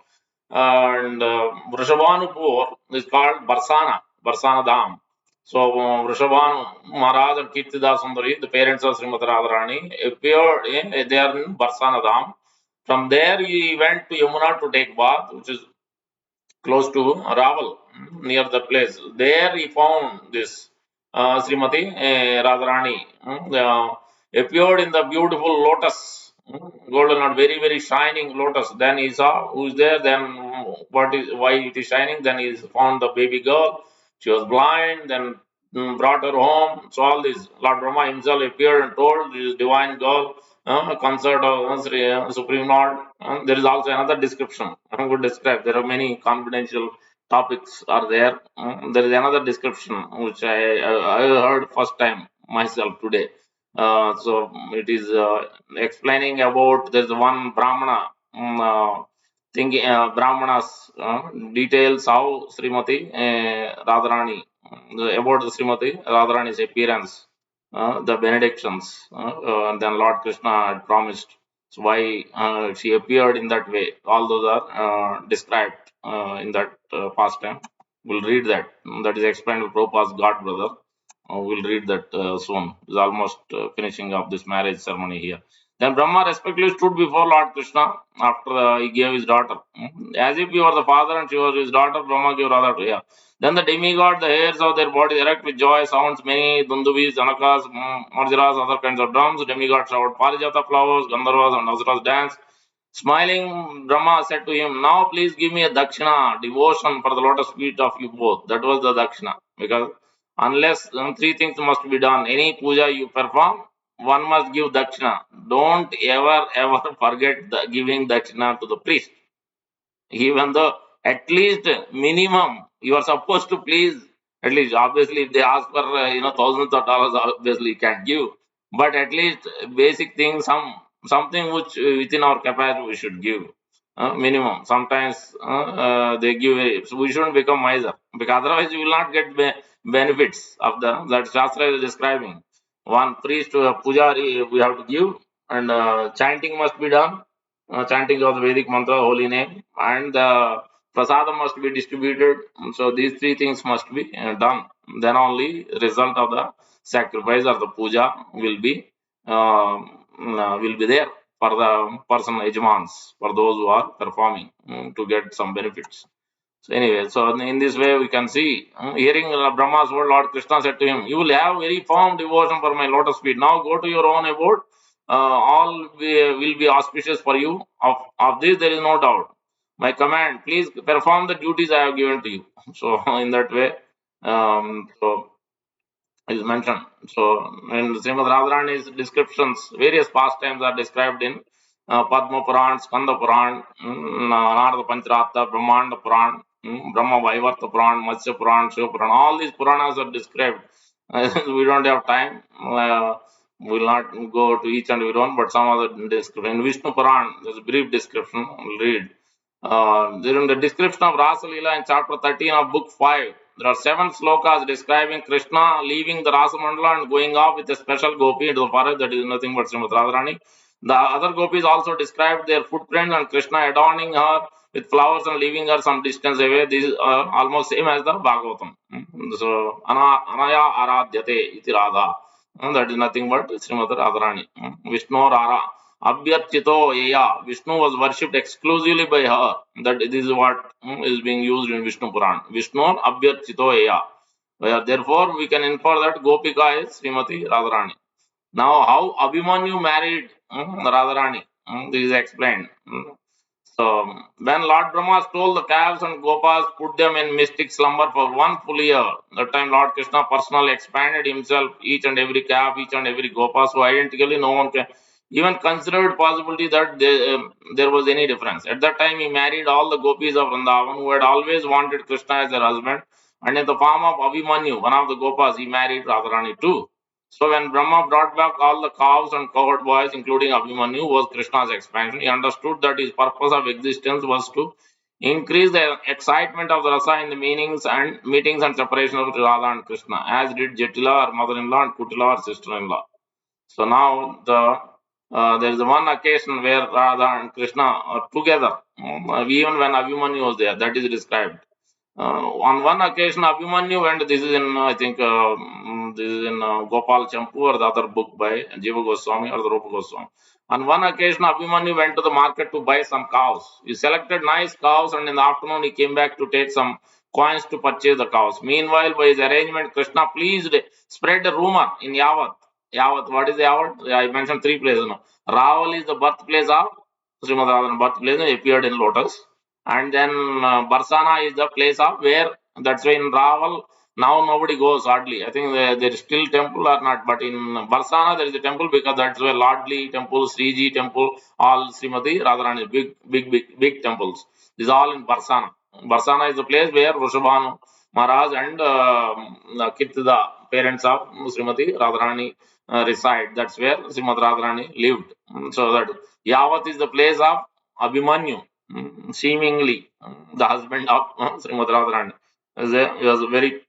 And Vrishabhanupur is called Barsana Dham. So Vrishabhanu Maharaj and Kirtida Sundari, the parents of Srimati Radharani, appeared they are in Barsana Dham. From there, he went to Yamuna to take bath, which is close to Raval, near the place. There he found this Srimati Radharani, appeared in the beautiful lotus, golden and very, very shining lotus. Then he saw who is there, then why it is shining. Then he found the baby girl. She was blind, then brought her home. So all this, Lord Brahma himself appeared and told this divine girl, consort of Supreme Lord. There is also another description. I would describe. There are many confidential topics are there. There is another description which I heard first time myself today. So it is explaining about there's one Brahmana thinking Brahmanas details how Srimati Radharani about the Srimati Radharani's appearance, the benedictions, and then Lord Krishna had promised. So why she appeared in that way? All those are described in that pastime. We'll read that. That is explained with Prabhupada's God brother. We'll read that soon. It's almost finishing up this marriage ceremony here. Then Brahma respectfully stood before Lord Krishna after he gave his daughter. As if he were the father and she was his daughter, Brahma gave Radha to her. Then the demigod, the hairs of their body erect with joy, sounds many, Dunduvis, Janakas, Marjaras, other kinds of drums. Demigod showered Parijata flowers, Gandharvas and Asuras dance. Smiling, Brahma said to him, now please give me a dakshina, devotion for the lotus feet of you both. That was the dakshina. Because unless three things must be done, any puja you perform, one must give dakshina. Don't ever forget giving dakshina to the priest. Even though at least minimum you are supposed to please, at least obviously if they ask for thousands of dollars, obviously you can't give, but at least basic things, something which within our capacity we should give, minimum. Sometimes they give so we shouldn't become miser, because otherwise you will not get benefits of the that Shastra is describing. One priest to a pujari we have to give, and chanting must be done, chanting of the Vedic mantra, holy name, and the prasadam must be distributed. So these three things must be done. Then only result of the sacrifice or the puja will be there for the person ejmans, for those who are performing, to get some benefits. So anyway, so in this way we can see, hearing Brahma's word, Lord Krishna said to him, you will have very firm devotion for my lotus feet. Now go to your own abode. Will be auspicious for you. Of this there is no doubt. My command, please perform the duties I have given to you. So in that way, so is mentioned. So in Srimad Radharani's descriptions, various pastimes are described in Padma Puran, Skanda Puran, Narada Pancharatta, Brahmanda Puran, Brahma Vaivarta Puran, Matsya Puran, Shiva Puran. All these Puranas are described. We don't have time. We will not go to each and every one, but some other description. In Vishnu Puran, there's a brief description. We'll read. During the description of Rasa Leela in chapter 13 of book 5, there are 7 slokas describing Krishna leaving the Rasa Mandala and going off with a special gopi into the forest, that is nothing but Srimati Radharani. The other gopis also described their footprints and Krishna adorning her with flowers and leaving her some distance away. This is almost same as the Bhagavatam. So, Anaya Aradhyate iti Radha. That is nothing but Srimati Radharani. Vishnu Rara. Abhyarchito Yaya. Vishnu was worshipped exclusively by her. That this is what is being used in Vishnu Puran. Vishnu Abhyarchito Yaya. Therefore, we can infer that Gopika is Srimati Radharani. Now, how Abhimanyu married Radharani? This is explained. So, when Lord Brahma stole the calves and Gopas, put them in mystic slumber for one full year, that time Lord Krishna personally expanded himself, each and every calf, each and every Gopa, so identically no one can even considered possibility that there was any difference. At that time, he married all the gopis of Vrindavan who had always wanted Krishna as their husband, and in the form of Abhimanyu, one of the Gopas, he married Radharani too. So when Brahma brought back all the cows and cowherd boys, including Abhimanyu, was Krishna's expansion. He understood that his purpose of existence was to increase the excitement of the rasa in the meetings and separation of Radha and Krishna, as did Jatila, her mother-in-law, and Kutila, her sister-in-law. So now there is one occasion where Radha and Krishna are together, even when Abhimanyu was there. That is described. On one occasion, Abhimanyu went. This is in I think this is in Gopal Champu or the other book by Jiva Goswami or the Rupa Goswami. On one occasion, Abhimanyu went to the market to buy some cows. He selected nice cows, and in the afternoon he came back to take some coins to purchase the cows. Meanwhile, by his arrangement, Krishna pleased spread a rumor in Yavat. Yavat, what is Yavat? I mentioned three places now. Raval is the birthplace of Srimad Radharani, birthplace. He appeared in lotus, and then Barsana is the place of where that's why in Raval now nobody goes hardly. I think there is still temple or not, but in Barsana there is a temple because that's where Lordly temple, Sriji temple, all Srimati Radharani, big temples. These all in Barsana. Barsana is the place where Rushabhanu Maharaj and Kirtida, parents of Srimati Radharani, reside. That's where Srimati Radharani lived. So that Yavat is the place of Abhimanyu, seemingly the husband of Srimati Radharani. He was very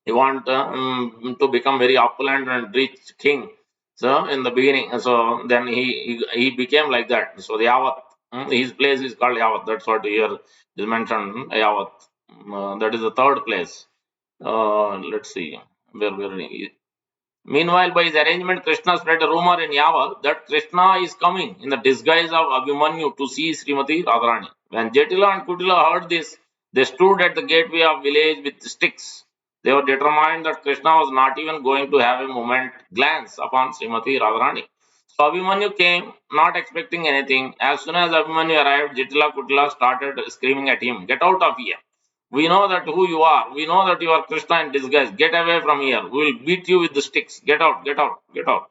he want to become very opulent and rich king. So in the beginning, so then he became like that. So the Yavat, his place is called Yavat. That's what here is mentioned. Yavat. That is the third place. Let's see where Meanwhile, by his arrangement, Krishna spread a rumor in Yaval that Krishna is coming in the disguise of Abhimanyu to see Srimati Radharani. When Jatila and Kutila heard this, they stood at the gateway of village with sticks. They were determined that Krishna was not even going to have a moment glance upon Srimati Radharani. So Abhimanyu came, not expecting anything. As soon as Abhimanyu arrived, Jatila Kutila started screaming at him, "Get out of here! We know that who you are. We know that you are Krishna in disguise. Get away from here. We will beat you with the sticks. Get out, get out, get out."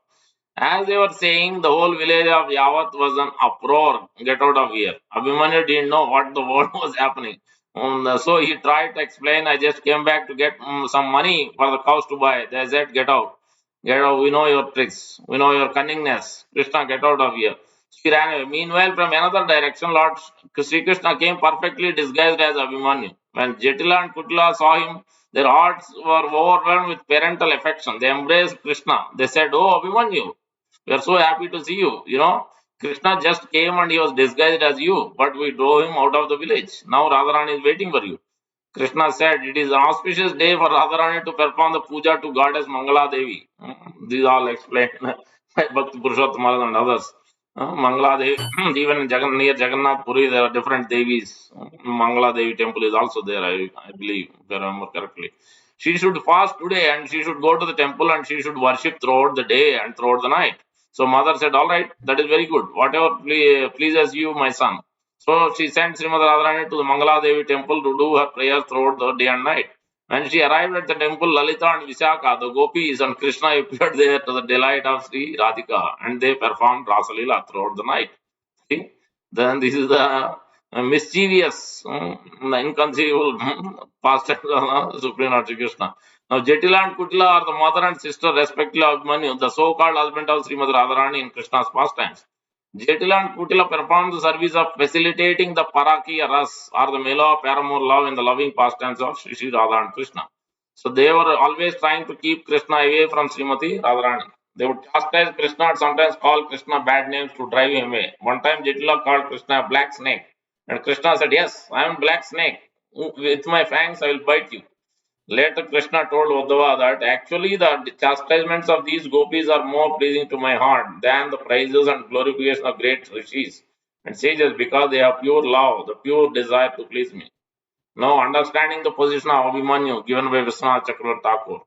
As they were saying, the whole village of Yavat was an uproar. Get out of here. Abhimanyu didn't know what the word was happening. So he tried to explain, I just came back to get some money for the cows to buy. They said, get out. Get out. We know your tricks. We know your cunningness. Krishna, get out of here. She ran away. Meanwhile, from another direction, Lord Sri Krishna came perfectly disguised as Abhimanyu. When Jatila and Kutila saw him, their hearts were overwhelmed with parental affection. They embraced Krishna. They said, "Oh, Abhimanyu, we are so happy to see you. Krishna just came and he was disguised as you, but we drove him out of the village. Now Radharani is waiting for you." Krishna said, "It is an auspicious day for Radharani to perform the puja to goddess Mangala Devi." These all explained by Bhakti Purushottam and others. Mangala Devi, even in near Jagannath Puri, there are different Devis. Mangala Devi temple is also there, I believe, if I remember correctly. She should fast today and she should go to the temple and she should worship throughout the day and throughout the night. So mother said, "All right, that is very good. Whatever pleases you, my son." So she sent Srimad Radharani to the Mangala Devi temple to do her prayers throughout the day and night. When she arrived at the temple, Lalita and Visakha, the gopis and Krishna appeared there to the delight of Sri Radhika, and they performed Rasalila throughout the night. See? Then this is the mischievous, the inconceivable pastime of Supreme Lord Sri Krishna. Now, Jatila and Kutila are the mother and sister, respectively, of Abhimanyu, the so-called husband of Srimad Radharani in Krishna's pastimes. Jatila and Kutila perform the service of facilitating the Parakiya Ras or the Mela paramour love in the loving pastimes of Sri Radha and Krishna. So they were always trying to keep Krishna away from Srimati Radharani. They would chastise Krishna and sometimes call Krishna bad names to drive him away. One time Jatila called Krishna a black snake. And Krishna said, "Yes, I am a black snake. With my fangs I will bite you." Later, Krishna told Uddhava that actually the chastisements of these gopis are more pleasing to my heart than the praises and glorification of great rishis and sages because they have pure love, the pure desire to please me. Now, understanding the position of Abhimanyu given by Vishwanath Chakravarti Thakur.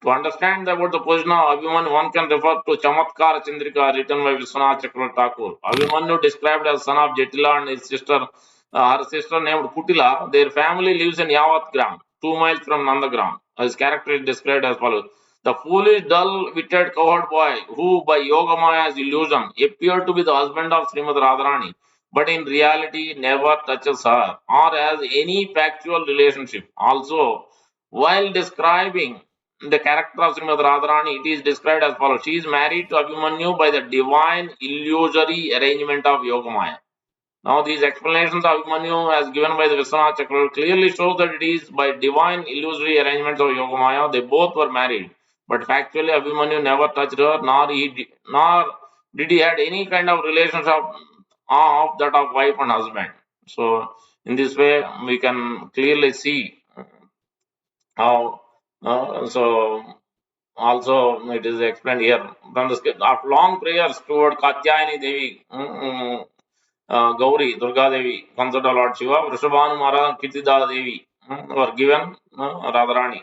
To understand about the position of Abhimanyu, one can refer to Chamatkara Chandrika written by Vishwanath Chakravarti Thakur. Abhimanyu, described as son of Jatila and his sister, her sister named Kutila. Their family lives in Yavat Gram, 2 miles from Nandagram. His character is described as follows: the foolish, dull-witted cowherd boy who, by Yogamaya's illusion, appeared to be the husband of Srimati Radharani, but in reality never touches her or has any factual relationship. Also, while describing the character of Srimati Radharani, it is described as follows: she is married to Abhimanyu by the divine illusory arrangement of Yogamaya. Now, these explanations of Abhimanyu as given by the Vishwanath Chakravarti clearly shows that it is by divine illusory arrangements of Yogamaya they both were married. But factually, Abhimanyu never touched her, nor did he had any kind of relationship of that of wife and husband. So, in this way, we can clearly see how. So also, it is explained here from the script. After long prayers toward Katyayani Devi, Gauri, Durga Devi, consort of Lord Shiva, Vrishabhanu Maharaj, Kirtida Devi were given Radharani.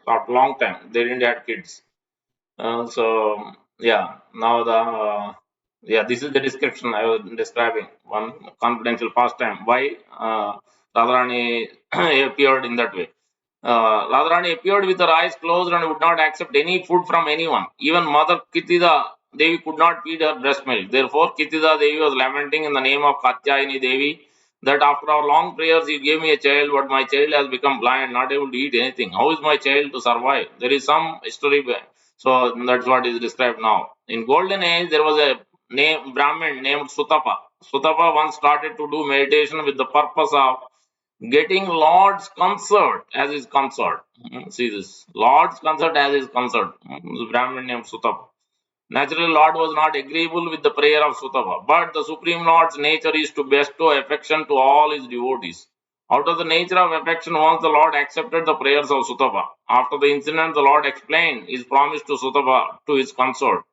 After long time, they didn't have kids. So yeah, now the yeah, this is the description I was describing. One confidential pastime. Why Radharani appeared in that way. Radharani appeared with her eyes closed and would not accept any food from anyone. Even Mother Kitida Devi could not feed her breast milk. Therefore, Kitida Devi was lamenting in the name of Katyayani Devi that after our long prayers, you gave me a child, but my child has become blind, not able to eat anything. How is my child to survive? There is some history. So that's what is described now. In golden age, there was a Brahmin named Sutapa. Sutapa once started to do meditation with the purpose of getting Lord's consort as his consort. See this. Lord's consort as his consort. The Brahmin named Sutapa. Naturally, Lord was not agreeable with the prayer of Sutapa, but the Supreme Lord's nature is to bestow affection to all his devotees. Out of the nature of affection, once the Lord accepted the prayers of Sutapa. After the incident, the Lord explained his promise to Sutapa, to his consort.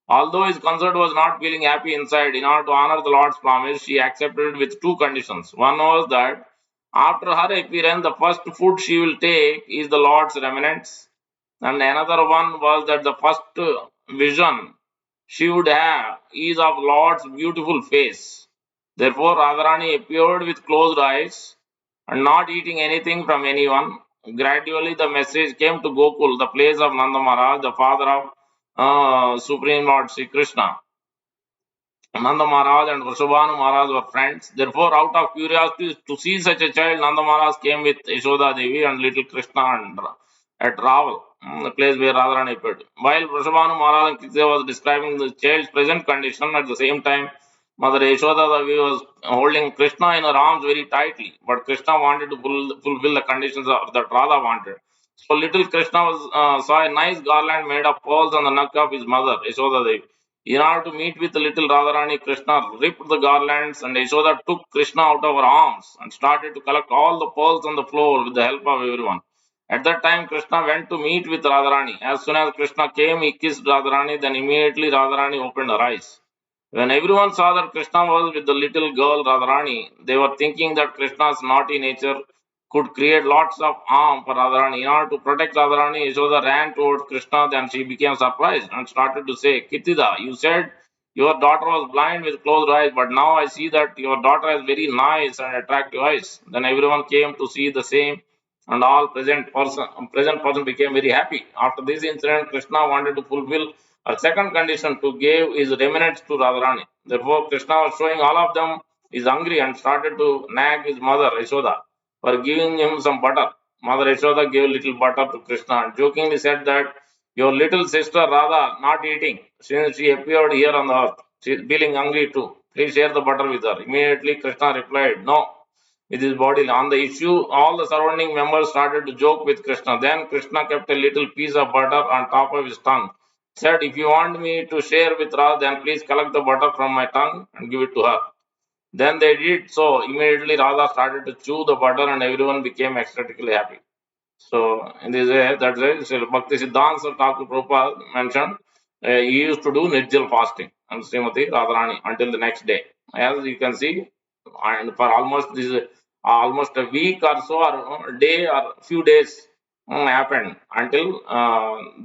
Although his consort was not feeling happy inside, in order to honor the Lord's promise, she accepted with two conditions. One was that after her appearance, the first food she will take is the Lord's remnants, and another one was that the first vision she would have is of Lord's beautiful face. Therefore, Radharani appeared with closed eyes and not eating anything from anyone. Gradually, the message came to Gokul, the place of Nanda Maharaj, the father of Supreme Lord Sri Krishna. Nanda Maharaj and Vrishabhanu Maharaj were friends. Therefore, out of curiosity to see such a child, Nanda Maharaj came with Yashoda Devi and little Krishna and at Raval, the place where Radharani appeared. While Vrishabhanu Maharaj and Krishna was describing the child's present condition, at the same time, Mother Yashoda Devi was holding Krishna in her arms very tightly. But Krishna wanted to fulfill the conditions that Radha wanted. So little Krishna saw a nice garland made of pearls on the neck of his mother, Yashoda Devi. In order to meet with little Radharani, Krishna ripped the garlands and Yashoda took Krishna out of her arms and started to collect all the pearls on the floor with the help of everyone. At that time, Krishna went to meet with Radharani. As soon as Krishna came, he kissed Radharani, then immediately Radharani opened her eyes. When everyone saw that Krishna was with the little girl Radharani, they were thinking that Krishna's naughty nature could create lots of harm for Radharani. In order to protect Radharani, Yashoda ran towards Krishna. Then she became surprised and started to say, Kitida, you said your daughter was blind with closed eyes, but now I see that your daughter has very nice and attractive eyes. Then everyone came to see the same, and all present person became very happy. After this incident, Krishna wanted to fulfill a second condition to give his remnants to Radharani. Therefore, Krishna was showing all of them is hungry and started to nag his mother Yashoda for giving him some butter. Mother Yashoda gave little butter to Krishna and jokingly said that your little sister Radha not eating since she appeared here on the earth. She is feeling hungry too. Please share the butter with her. Immediately Krishna replied, no, with his body. On the issue, all the surrounding members started to joke with Krishna. Then Krishna kept a little piece of butter on top of his tongue. Said, if you want me to share with Radha, then please collect the butter from my tongue and give it to her. Then they did so. Immediately Radha started to chew the butter and everyone became ecstatically happy. So in this way, that's why Bhakti Siddhanta Thakur Prabhupada mentioned he used to do Nirjal fasting and Srimati Radharani until the next day. As you can see, and for almost this almost a week or so, or a day or few days happened until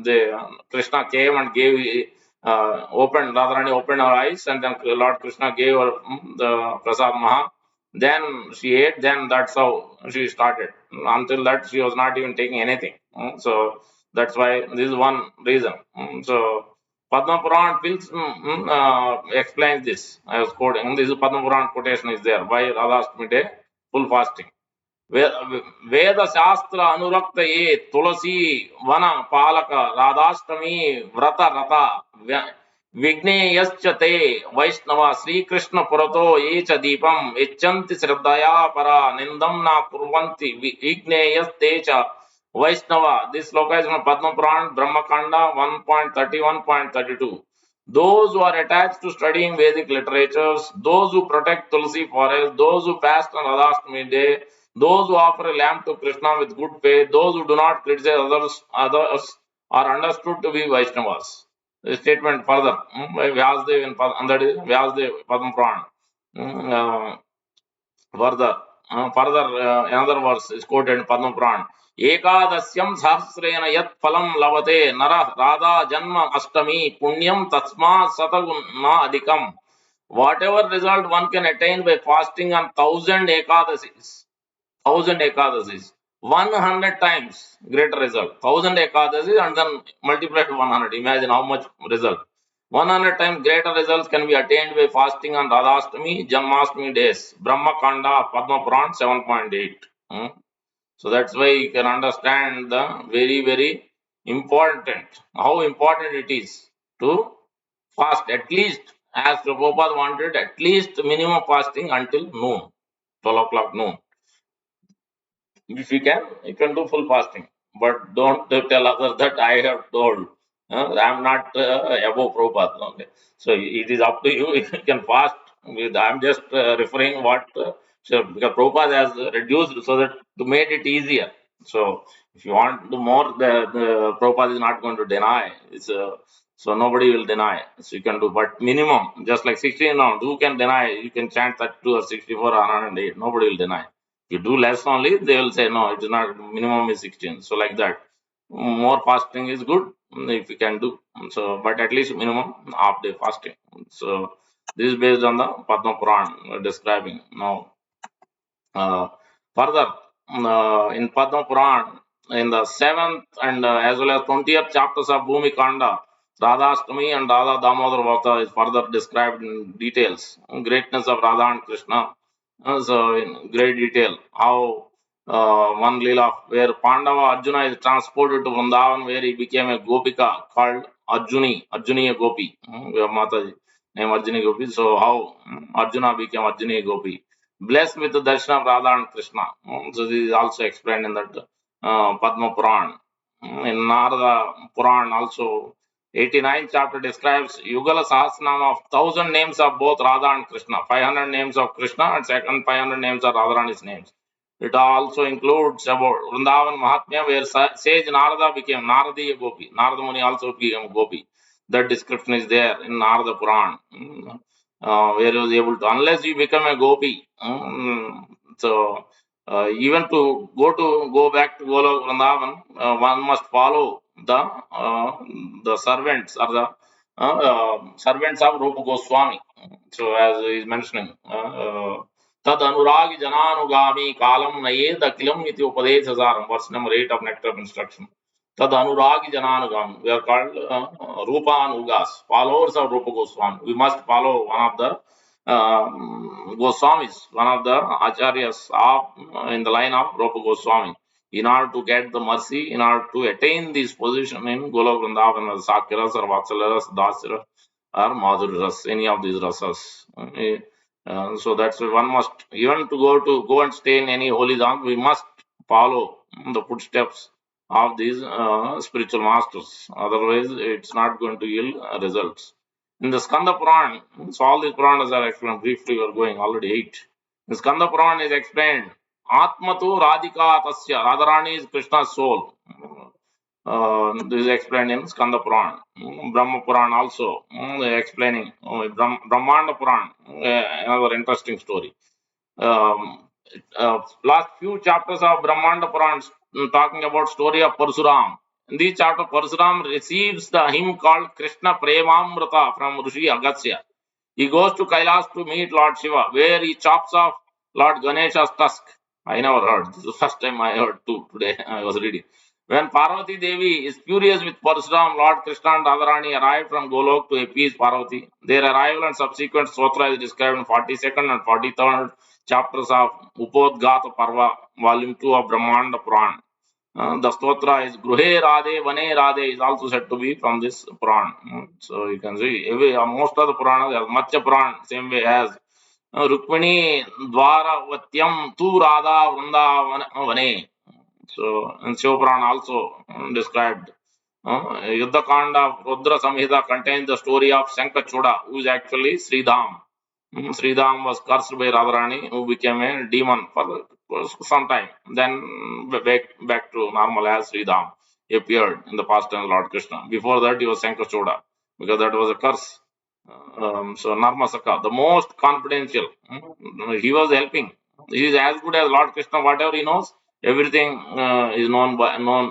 the Krishna came and gave opened Radharani opened her eyes, and then Lord Krishna gave her the Prasad Maha. Then she ate. Then that's how she started. Until that, she was not even taking anything. So that's why this is one reason. So Padma Puran explains this. I was quoting. This is Padma Puran quotation is there. Why Radhastami day full fasting. वेद शास्त्र अनुरक्त ये तुलसी one पालक राधाष्टमी व्रत रता विघ्नेयश्च ते वैष्णव श्रीकृष्ण पुरतो ये च दीपम यच्छन्ति श्रद्धया परा निंदम न कुर्वन्ति विघ्नेयस्ते च वैष्णव this shloka is from Padma Purana Brahmakanda 1.31.32 those who are attached to studying Vedic literatures, those who protect Tulsi forest, those who fast on Radhastami day, those who offer a lamb to Krishna with good faith, those who do not criticize others are understood to be Vaishnavas. The statement further by Vyasdev in Vyasdev Padma Puran. Further, another verse is quoted in Padma Puran. Ekadasyam sahasrena yat phalam lavate nara radha janma ashtami punyam tasma sataguna adikam. Whatever result one can attain by fasting on 1,000 100 times greater result. 1,000 and then multiplied 100. Imagine how much result. 100 times greater results can be attained by fasting on Radhastami, Janmashtami days. Brahma Kanda, Padma Puran 7.8. So that's why you can understand the very important, how important it is to fast at least, as Prabhupada wanted, at least minimum fasting until noon, 12 o'clock noon. If you can do full fasting, but don't tell others that I have told. I'm not above Prabhupada. Okay. So it is up to you if you can fast. I'm just referring what so because Prabhupada has reduced so that to make it easier. So if you want to do more, the Prabhupada is not going to deny. So nobody will deny. So you can do, but minimum, just like 16 now, who can deny? You can chant 32 or 64 or 108. Nobody will deny. You do less only, they will say no, it is not, minimum is 16. So like that, more fasting is good if you can do. So, but at least minimum half day fasting. So this is based on the Padma Puran describing. Now, further, in Padma Puran, in the 7th and as well as 20th chapters of Bhumi Kanda, Radhastami and Radha Damodar Vrata is further described in details. Greatness of Radha and Krishna. So in great detail, how one Leela where Pandava Arjuna is transported to Vrindavan, where he became a Gopika called Arjuni Gopi. We have Mataji name Arjuni Gopi. So how Arjuna became Arjuni Gopi, blessed with the darshan of Radha and Krishna. So this is also explained in that Padma Puran. In Narada Puran also, 89th chapter describes Yugala Sahasranama of 1,000 names of both Radha and Krishna, 500 names of Krishna and second 500 names of Radharani's names. It also includes about Vrindavan Mahatmya, where sage Narada became Naradiya Gopi. Narada Muni also became Gopi. That description is there in Narada Puran, where he was able to, unless you become a Gopi. So even to go back to Golok Vrindavan, one must follow the servants or the servants of Rupa Goswami. So as he is mentioning, Tad Anuragi Jananugami Kalam Nayed Akilam Iti Upadesasaram, verse number 8 of Nectar of Instruction. Tad Anuragi Jananugami. We are called Rupa Anugas, followers of Rupa Goswami. We must follow one of the Goswamis, one of the acharyas of, in the line of Rupa Goswami, in order to get the mercy, in order to attain this position in Golok Vrindavan as Sakyaras or Vatsalaras, Dasiras or Madhuriras, any of these rasas. So that's why one must, even to go and stay in any holy dham, we must follow the footsteps of these spiritual masters. Otherwise, it's not going to yield results. In the Skanda Puran, so all these Puranas are explained briefly, we are going already 8. In Skanda Puran is explained, Atmatu Radhika Tasya, Radharani is Krishna's soul. This is explained in Skanda Puran. Brahma Puran also explaining. Brahmanda Puran, another interesting story. last few chapters of Brahmanda Purana talking about story of Parsuram. In this chapter, Parsuram receives the hymn called Krishna Premamrita from Rishi Agastya. He goes to Kailas to meet Lord Shiva, where he chops off Lord Ganesha's tusk. I never heard. This is the first time I heard too today. I was reading. When Parvati Devi is furious with Parsuram, Lord Krishna and Radharani arrive from Golok to appease Parvati. Their arrival and subsequent stotra is described in 42nd and 43rd chapters of Upodgata Parva, volume 2 of Brahmanda Puran. The stotra is Gruhe Radhe, Vane Radhe is also said to be from this Puran. So you can see most of the Puranas, as Matsya Puran, same way as Rukmini Dwaravatyam Tu Radha Vrinda Vane. So, and Shiva Purana also described. Yuddhakanda of Rudra Samhita contains the story of Shankachuda, who is actually Sridham. Sridham was cursed by Radharani, who became a demon for some time. Then back to normal as Sridham appeared in the past tense Lord Krishna. Before that, he was Shankachuda, because that was a curse. So Narmasaka, the most confidential, he was helping. He is as good as Lord Krishna. Whatever he knows, everything is known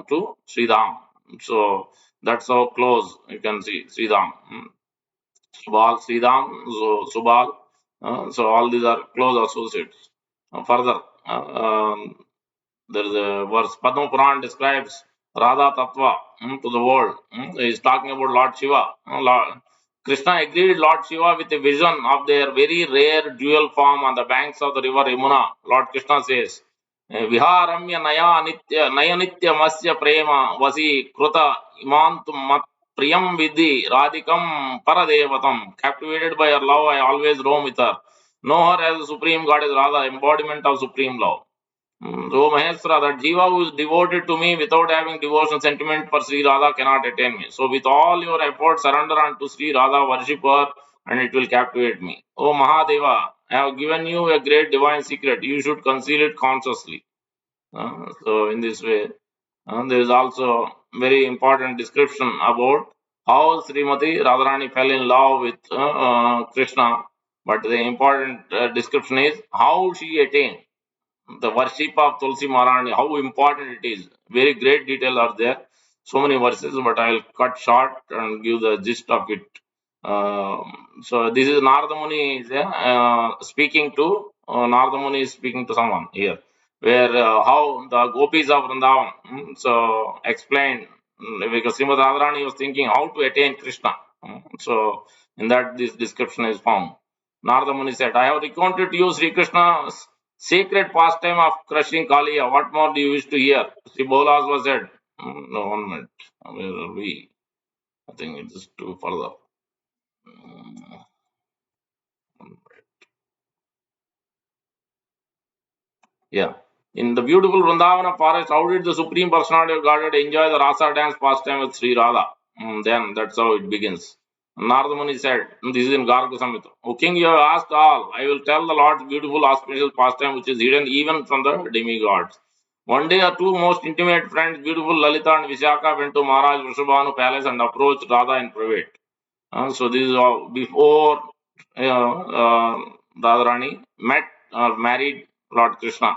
to Sridham. So that's how close you can see Sridham. Subal, Sridham, Subal. So all these are close associates. Further, there is a verse Padma Puran describes Radha Tattva to the world. He is talking about Lord Shiva. Krishna agreed Lord Shiva with a vision of their very rare dual form on the banks of the river Yamuna. Lord Krishna says, Viharamya Naya Nitya Masya Prema Vasi Kruta Imantum Mat Priyam Vidhi Radhikam Paradevatam. Captivated by her love, I always roam with her. Know her as the Supreme Goddess Radha, embodiment of Supreme love. So Maheshwara, that Jiva who is devoted to me without having devotion sentiment for Sri Radha cannot attain me. So with all your efforts, surrender unto Sri Radha, worship her, and it will captivate me. O Mahadeva, I have given you a great divine secret. You should conceal it consciously. So in this way, there is also very important description about how Srimati Radharani fell in love with Krishna. But the important description is how she attained the worship of Tulsi Maharani, how important it is. Very great detail are there. So many verses, but I will cut short and give the gist of it. So this is Narada Muni is speaking to Narada Muni is speaking to someone here, where how the gopis of Vrindavan so explained because Srimad Radharani was thinking how to attain Krishna. So in that this description is found. Narada Muni said, I have recounted to you Sri Krishna's sacred pastime of crushing Kaliya. What more do you wish to hear? Sri Bolas was said. No, 1 minute. Where are we? I think it is too further. Mm, Yeah. In the beautiful Vrindavana forest, how did the Supreme Personality of Godhead enjoy the Rasa dance pastime with Sri Radha? Then that's how it begins. Narada Muni said, this is in Garga Samhita. O king, you have asked all. I will tell the Lord's beautiful auspicious pastime which is hidden even from the demigods. One day, our two most intimate friends, beautiful Lalita and Vishaka, went to Maharaj Vrishabhanu palace and approached Radha in private. So this is all before Radharani met or married Lord Krishna.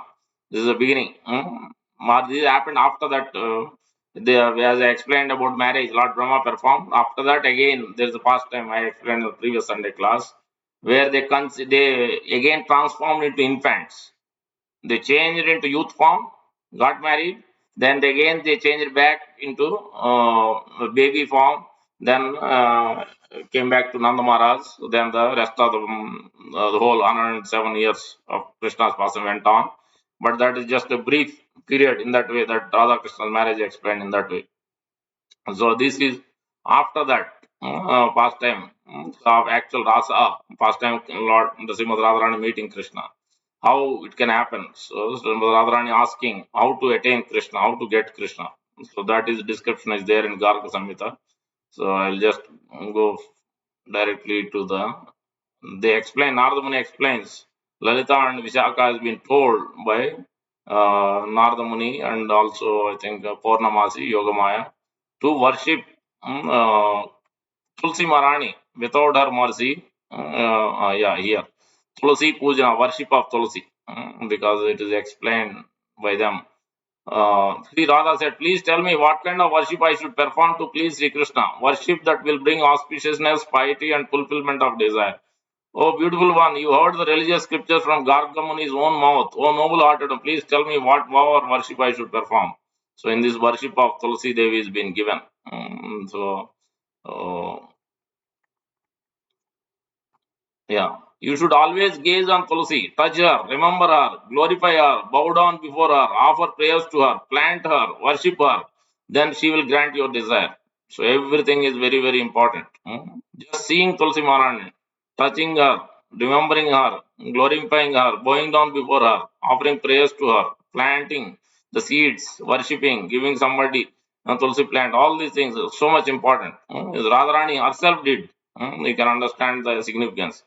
This is the beginning. This happened after that. As I explained about marriage, Lord Brahma performed. After that, again, there is a pastime I explained in the previous Sunday class, where they again transformed into infants. They changed into youth form, got married, then again they changed back into baby form, then came back to Nanda Maharaj. Then the rest of the whole 107 years of Krishna's passing went on. But that is just a brief period in that way that Radha Krishna's marriage explained in that way. So this is after that pastime of actual rasa pastime Lord the Srimad Radharani meeting Krishna. How it can happen? So Srimad Radharani asking how to attain Krishna, how to get Krishna. So that is description is there in Garga Samhita. So I'll just go directly to the. They explain. Narada Muni explains. Lalita and Vishaka has been told by Narada Muni and also I think Purnamasi Yogamaya to worship Tulsi Marani without her mercy. Yeah, here. Tulsi Puja, worship of Tulsi. because it is explained by them. Sri Radha said, please tell me what kind of worship I should perform to please Sri Krishna. Worship that will bring auspiciousness, piety, and fulfillment of desire. Oh, beautiful one, you heard the religious scriptures from Garga Muni's own mouth. Oh, noble hearted, please tell me what vow or worship I should perform. So, in this worship of Tulsi Devi is been given. Uh, Yeah. You should always gaze on Tulsi, touch her, remember her, glorify her, bow down before her, offer prayers to her, plant her, worship her. Then she will grant your desire. So everything is very, very important. Just seeing Tulsi Maharani, touching her, remembering her, glorifying her, bowing down before her, offering prayers to her, planting the seeds, worshipping, giving somebody a Tulsi plant, all these things are so much important. Radharani herself did. You can understand the significance.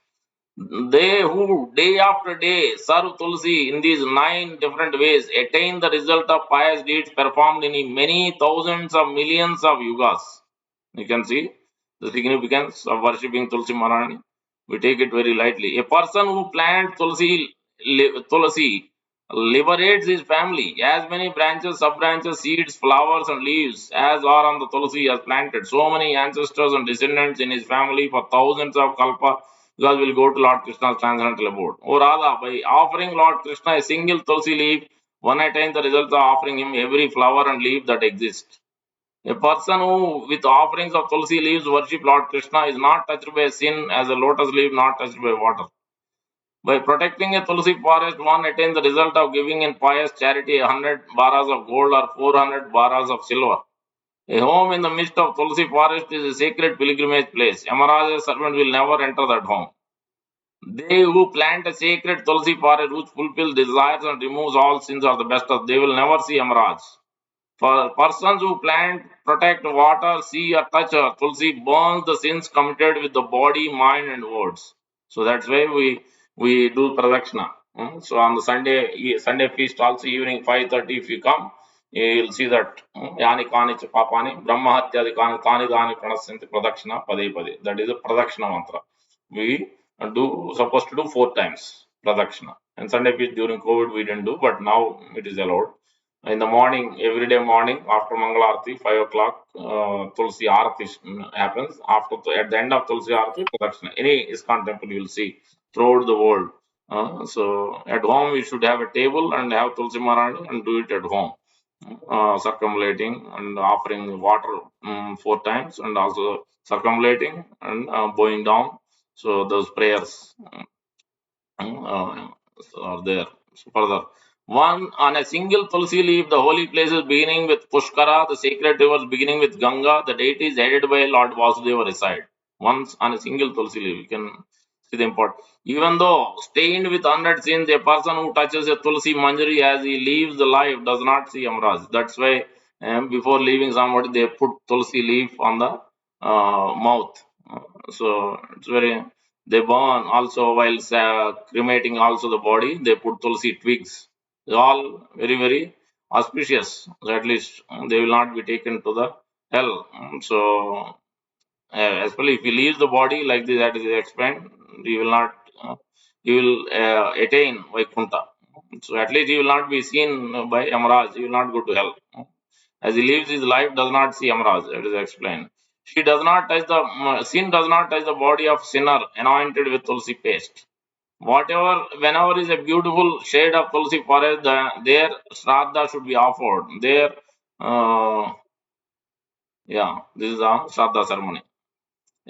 They who day after day serve Tulsi in these 9 different ways attain the result of pious deeds performed in many thousands of millions of yugas. You can see the significance of worshipping Tulsi Maharani. We take it very lightly. A person who plants Tulsi liberates his family. As many branches, sub branches, seeds, flowers, and leaves as are on the Tulsi he has planted. So many ancestors and descendants in his family for thousands of kalpa because will go to Lord Krishna's transcendental abode. O Radha, by offering Lord Krishna a single Tulsi leaf, one attains the results of offering him every flower and leaf that exists. A person who, with offerings of Tulsi leaves, worship Lord Krishna is not touched by sin as a lotus leaf not touched by water. By protecting a Tulsi forest, one attains the result of giving in pious charity 100 baras of gold or 400 baras of silver. A home in the midst of Tulsi forest is a sacred pilgrimage place. Yamaraja's servant will never enter that home. They who plant a sacred Tulsi forest which fulfills desires and removes all sins are the best of. They will never see Yamaraj. For persons who plant, protect, water, see, or touch her, Tulsi burns the sins committed with the body, mind, and words. So that's why we do pradakshina. So on the Sunday feast also evening 5:30 if you come, you'll see that yani kani cha papani brahma hatyadi kani dani pranasyanti pradakshina pade pade. That is a pradakshina mantra. We do supposed to do 4 times pradakshina. And Sunday feast during COVID we didn't do, but now it is allowed. In the morning, every day morning after Mangalarti, 5 o'clock, Tulsi Arati happens. At the end of Tulsi Arati, Pradakshina. Any ISKCON temple you will see throughout the world. So at home, we should have a table and have Tulsi Maharani and do it at home. Circumambulating and offering water 4 times and also circumambulating and bowing down. So those prayers uh, are there. So further, one on a single Tulsi leaf, the holy places beginning with Pushkara, the sacred rivers beginning with Ganga, the deities headed by Lord Vasudeva reside. Once on a single Tulsi leaf, you can see the import. Even though stained with 100 sins, a person who touches a Tulsi Manjari as he leaves the life does not see Amraj. That's why before leaving somebody, they put Tulsi leaf on the mouth. So it's very they burn also while cremating also the body. They put tulsi twigs. It's all very very auspicious. So at least they will not be taken to the hell. So especially if he leaves the body like this, that is explained, you will not. You will attain Vaikuntha. So at least you will not be seen by Yamaraj. You will not go to hell. As he lives his life, does not see Yamaraj. That is explained. She does not touch the sin does not touch the body of sinner anointed with tulsi paste. Whenever is a beautiful shade of tulsi forest, their shraddha should be offered. Their this is a shraddha ceremony.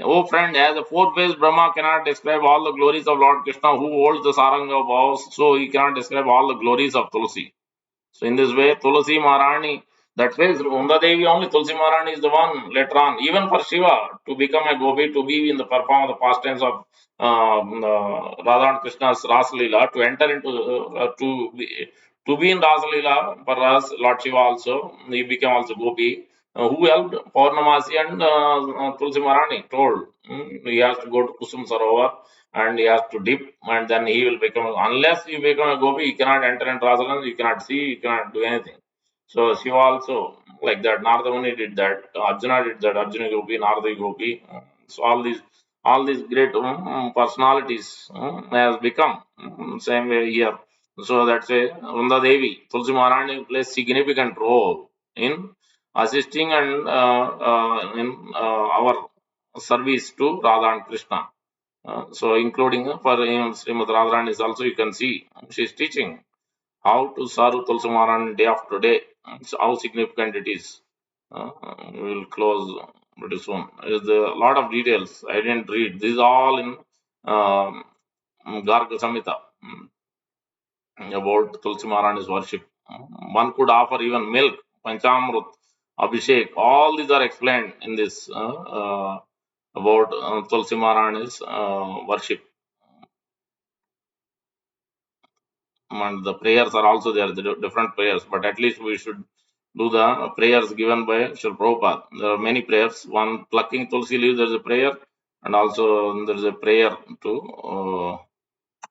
Oh friend, as a four-faced Brahma cannot describe all the glories of Lord Krishna who holds the saranga of vows, so he cannot describe all the glories of Tulsi. So in this way, Tulsi Maharani, that way, Unda Devi only Tulsi Maharani is the one later on, even for Shiva to become a gopi, to be in the perform of the pastimes of Radha and Krishna's Ras Leela, to enter into to be in Ras Leela for us, Lord Shiva also, he became also gopi. Who helped Purnamasi and Tulsi Maharani told he has to go to Kusum Sarovar and he has to dip and then he will become unless you become a gopi you cannot enter into Rasaland, you cannot see, you cannot do anything. So Shiva also like that, Narada Muni did that, Arjuna did that, Arjuna Gopi, Narada Gopi. So all these great personalities has become same way here. So that's a Vrunda Devi. Tulsi Maharani plays significant role in assisting and in our service to Radha and Krishna. So including for Srimad Radharani is also you can see she is teaching how to serve Tulsi Maharani day after day. So how significant it is. We will close pretty soon. There's a lot of details I didn't read. This is all in um, Garga Samhita about Tulsi Maharani's worship. One could offer even milk, Panchamrut, Abhishek. All these are explained in this about Tulsi Maharani's worship. And the prayers are also there, the different prayers, but at least we should do the prayers given by Srila Prabhupada. There are many prayers. One plucking Tulsi leaves, there is a prayer, and also there is a prayer to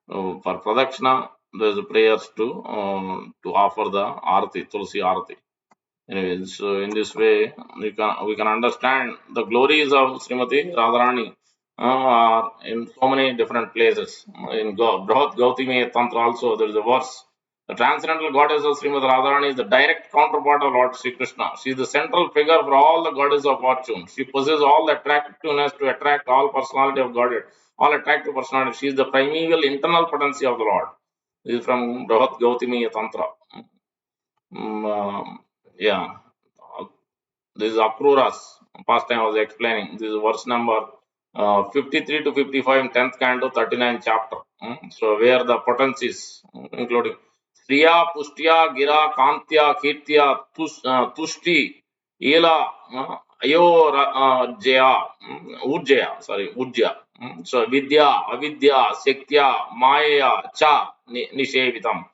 for Pradakshina. There is a prayers to offer the Arati, Tulsi Arati. Anyways, so in this way, we can understand the glories of Srimati Radharani are in so many different places. In Brahat Gautami Tantra also there is a verse. The transcendental goddess of Srimati Radharani is the direct counterpart of Lord Sri Krishna. She is the central figure for all the goddesses of fortune. She possesses all the attractiveness to attract all personality of Godhead, all attractive personality. She is the primeval internal potency of the Lord. This is from Brahat Gautami Tantra. Yeah. This is Akrura's past time I was explaining. This is verse number 53 to 55 in 10th canto, 39 chapter. So where the potencies, including Striya, Pushtiya, Gira, Kantya, Kirtya, Tushti, Ila, Ayo, Jaya, Ujjaya, sorry, Ujja. So Vidya, Avidya, Sektya, Maya, Cha, Nishevitam.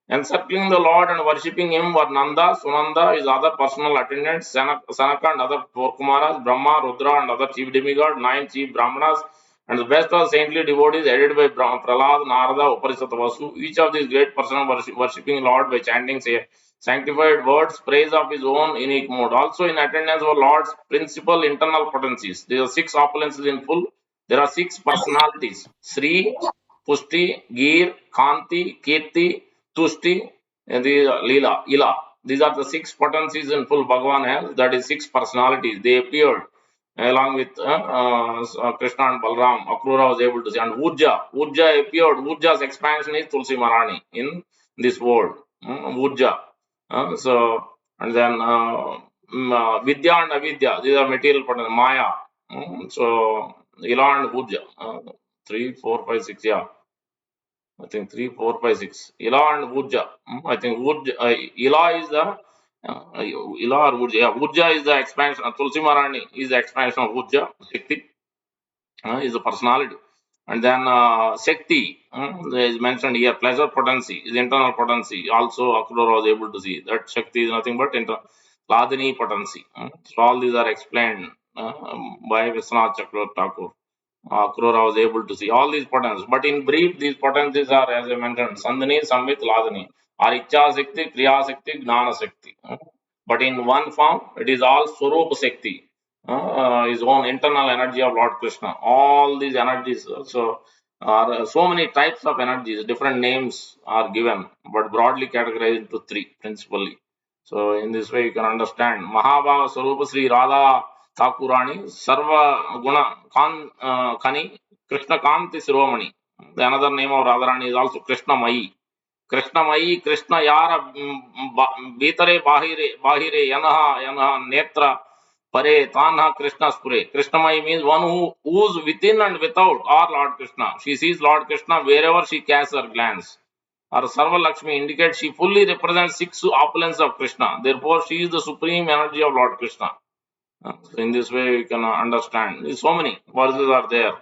Encircling the Lord and worshipping him were Nanda, Sunanda, his other personal attendants, Sanaka and other four Kumaras, Brahma, Rudra and other chief demigod, nine chief Brahmanas, and the best of saintly devotees headed by Prahlad, Narada, Upanishatta Vasu. Each of these great persons worshipping Lord by chanting sanctified words, praise of his own unique mode. Also in attendance were Lord's principal internal potencies. There are six opulences in full. There are six personalities: Sri, Pushti, Gir, Kanti, Kirti, Tushti, and the Leela, Ila. These are the six potencies in full Bhagavan has, that is six personalities. They appeared along with Krishna and Balram. Akrura was able to see. And Ujja appeared. Ujja's expansion is Tulsi Marani in this world. Ujja. And then Vidya and Avidya, these are material potencies. Maya. So, Ila and Ujja. 3, 4, 5, 6, yeah. I think 3, 4, 5, 6. Ila and Vujja. I think Ila is the Ila or Vujja. Yeah, Vujja is the expansion. Tulsi Marani is the expansion of Vujja. Shakti is the personality. And then Shakti is mentioned here. Pleasure potency is internal potency. Also, Akrura was able to see that Shakti is nothing but Ladini potency. So all these are explained by Viswanath Chakravarti Thakur. Krura was able to see all these potencies. But in brief, these potencies are, as I mentioned, Sandhini, Samvit, Ladini, or Icha Shakti, Kriya Shakti, Gnana Shakti. But in one form, it is all Swarupa Shakti, his own internal energy of Lord Krishna. All these energies, so are so many types of energies, different names are given, but broadly categorized into three principally. So in this way, you can understand Mahabhava Swarupa Sri Radha Thakurani, Sarva Guna Khani, Krishna Kanti Siromani. The another name of Radharani is also Krishna Mai. Krishna Mai, Krishna Yara Vitare Bahire Yanaha Netra Pare Tanha Krishna Spure. Krishna Mai means one who's within and without are Lord Krishna. She sees Lord Krishna wherever she casts her glance. Her Sarva Lakshmi indicates she fully represents six opulence of Krishna. Therefore, she is the supreme energy of Lord Krishna. So in this way, you can understand. So many verses are there.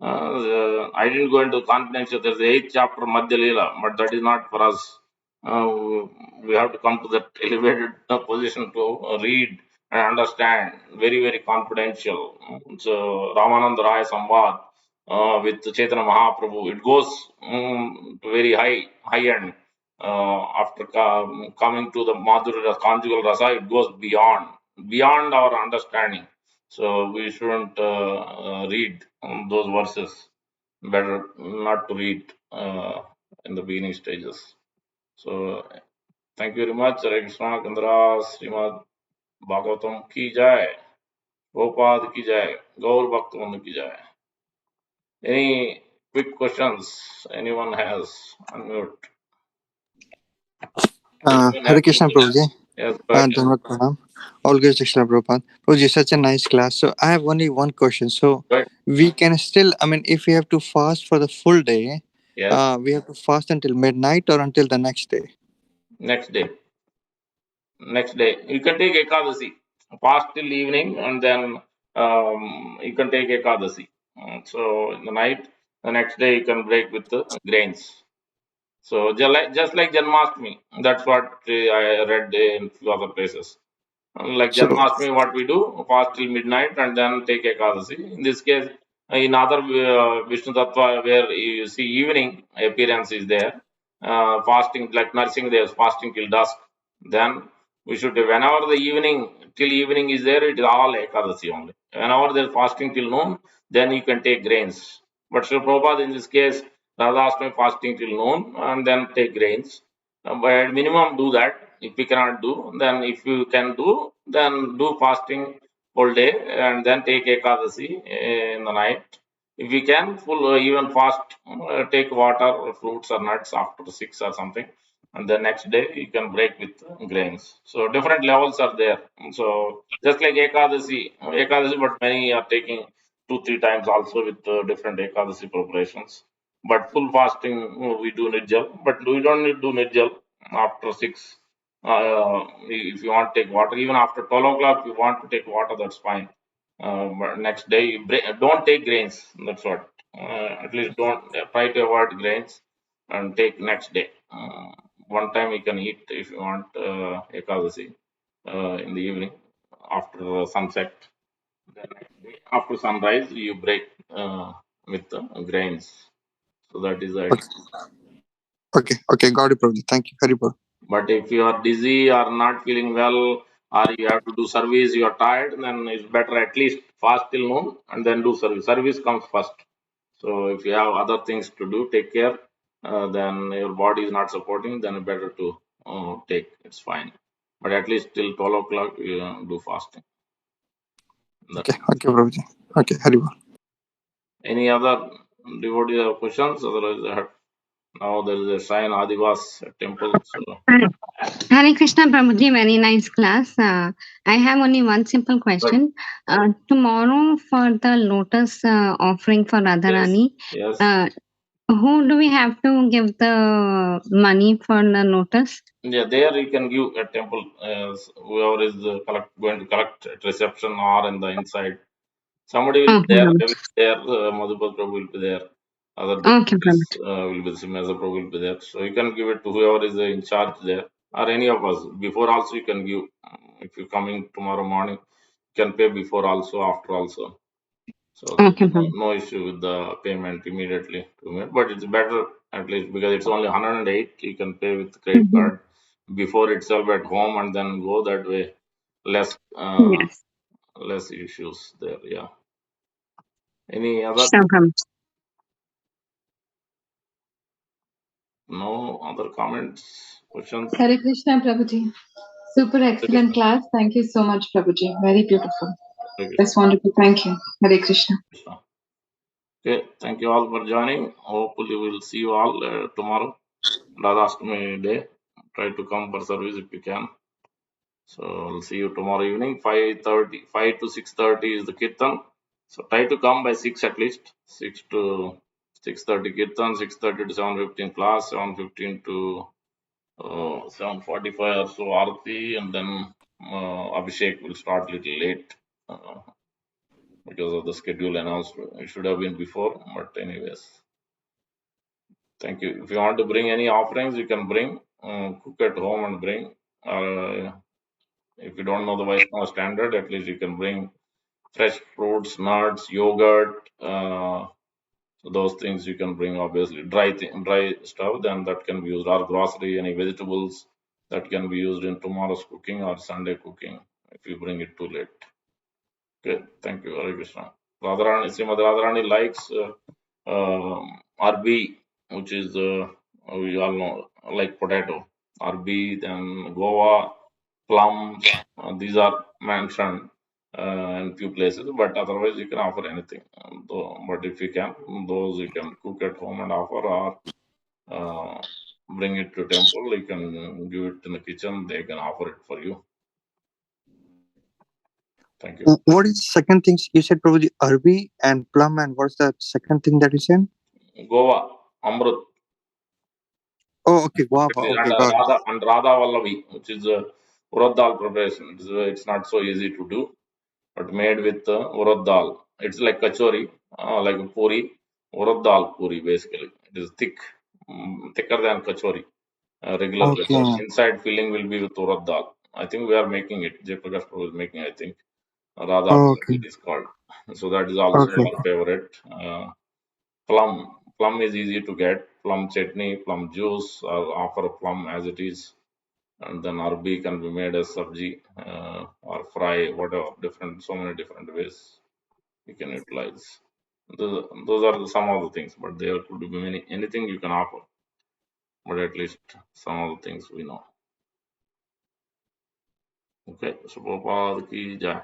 I didn't go into confidential. There's the eighth chapter, Madhya Leela, but that is not for us. We have to come to that elevated position to read and understand. Very, very confidential. So Ramananda Raya Samvad with Chaitanya Mahaprabhu, it goes to very high end. After coming to the Madhurya conjugal rasa, it goes beyond our understanding. So we shouldn't read those verses. Better not to read in the beginning stages. So thank you very much. Hare Krishna, Kandra, Srimad Bhagavatam ki jai, Gopad ki jai, Gaur Bhaktavan ki jai. Any quick questions anyone has? Unmute. Anyone has Hare any Krishna question? Prabhuji. Yes, go ahead. Dhanavad Pranam. All good, Krishna Prabhupada. Prabhuji, such a nice class. So I have only one question. So Go ahead. we can still, I mean, if we have to fast for the full day, Yes, we have to fast until midnight or until the next day. next day. Next day. You can take Ekadasi. Fast till evening and then you can take Ekadasi. So in the night, the next day you can break with the grains. So just like Janmashtami, that's what I read in few other places. Like So, Janmashtami, what we do, fast till midnight and then take Ekadasi. In this case, in other Vishnu Tattva, where you see evening appearance is there, fasting, like nursing there, fasting till dusk. Then we should, whenever the evening, till evening is there, it is all Ekadasi only. Whenever there is fasting till noon, then you can take grains. But Sri Prabhupada in this case, Radhastami fasting till noon and then take grains. But at minimum do that. If we cannot do, then if you can do, then do fasting whole day and then take Ekadasi in the night. If we can, full even fast, take water, fruits or nuts after 6 or something, and the next day you can break with grains. So different levels are there. So just like Ekadasi, but many are taking 2-3 times also with different Ekadasi preparations. But full fasting, we do Nirjal, but we don't need to do Nirjal after 6. If you want to take water, even after 12 o'clock, if you want to take water, that's fine. But next day, don't take grains. That's what. At least don't try to avoid grains and take next day. One time you can eat if you want Ekadasi in the evening after sunset. The next day, after sunrise, you break with grains. So that is the idea. okay, okay, got it, Prabhuji. Thank you. Hari Bol. But if you are dizzy or not feeling well, or you have to do service, you are tired, then it's better at least fast till noon and then do service. Service comes first. So if you have other things to do, take care. Then your body is not supporting, then better to take. It's fine. But at least till 12 o'clock, you do fasting. That's Okay, Prabhuji. Okay, Hari Bol. any other devotee have questions? Otherwise, now there is a shrine Adivas temple. So Hare Krishna Prabhuji, very nice class. I have only one simple but question. Tomorrow for the lotus offering for yes, Radharani, yes. who do we have to give the money for the lotus? Yeah, there you can give a temple, whoever is going to collect at reception or in the inside. Somebody will be Okay, there. I will Prabhuji. be there. Madhupal Prabhu will be there. Other Okay, devotees Prabhuji. will be, Simhasa Prabhu will be there. So you can give it to whoever is in charge there, or any of us. Before also you can give. If you're coming tomorrow morning, you can pay before also, after also. So there's Okay, no, Prabhuji. no issue with the payment immediately to me. But it's better at least because it's only 108. You can pay with credit Mhm. card before itself at home and then go that way. Less Yes. less issues there. Yeah. Any other? Sure, Prabhuji. No other comments, questions? Hare Krishna, Prabhuji. Super Hare excellent Krishna. class. Thank you so much, Prabhuji. Very beautiful. Hare Krishna. Just wanted to thank you. Hare Krishna. Krishna. Okay. Thank you all for joining. Hopefully we'll see you all tomorrow. Radhastami day. Try to come for service if you can. So we'll see you tomorrow evening, 5:30, 5 to 6:30 is the kirtan. So try to come by 6 at least. 6 to 6:30 kirtan, 6:30 to 7:15 class, 7:15 to 7:45 or so Arati, and then Abhishek will start little late because of the schedule announced. It should have been before, but anyways. Thank you. If you want to bring any offerings, you can bring. Cook at home and bring. Uh, if you don't know the Vaishnava standard, at least you can bring fresh fruits, nuts, yogurt. So those things you can bring. Obviously, dry stuff. Then that can be used. Or grocery, any vegetables that can be used in tomorrow's cooking or Sunday cooking. If you bring it too late. Okay. Thank you, Hare Krishna. Radharani, Srimati Radharani likes RB, which is we all know like potato. Arbi, then Goa, plums. These are mentioned in few places, but otherwise you can offer anything. But if you can, those you can cook at home and offer, or bring it to temple. You can give it in the kitchen. They can offer it for you. Thank you. What is the second thing you said, Prabhuji? Arbi and plum, and what's the second thing that you said? Goa, Amrut. Oh, okay, guava. Okay, got it. And Radha Vallavi, which is a urad dal preparation. It's not so easy to do, but made with urad dal. It's like kachori, like a puri, urad dal puri basically. It is thick, thicker than kachori, regular kachori. Okay. Inside filling will be with urad dal. I think we are making it. Jayaprakash Prabhu is making, I think. Radha Vallavi Okay. it is called. So that is also Okay. our favorite. Plum is easy to get. Plum chutney, plum juice, or offer plum as it is, and then arbi can be made as sabji or fry, whatever, different, so many different ways you can utilize. Those are some of the things, but there could be many, anything you can offer, but at least some of the things we know. Okay, so Prabhupada ki jai.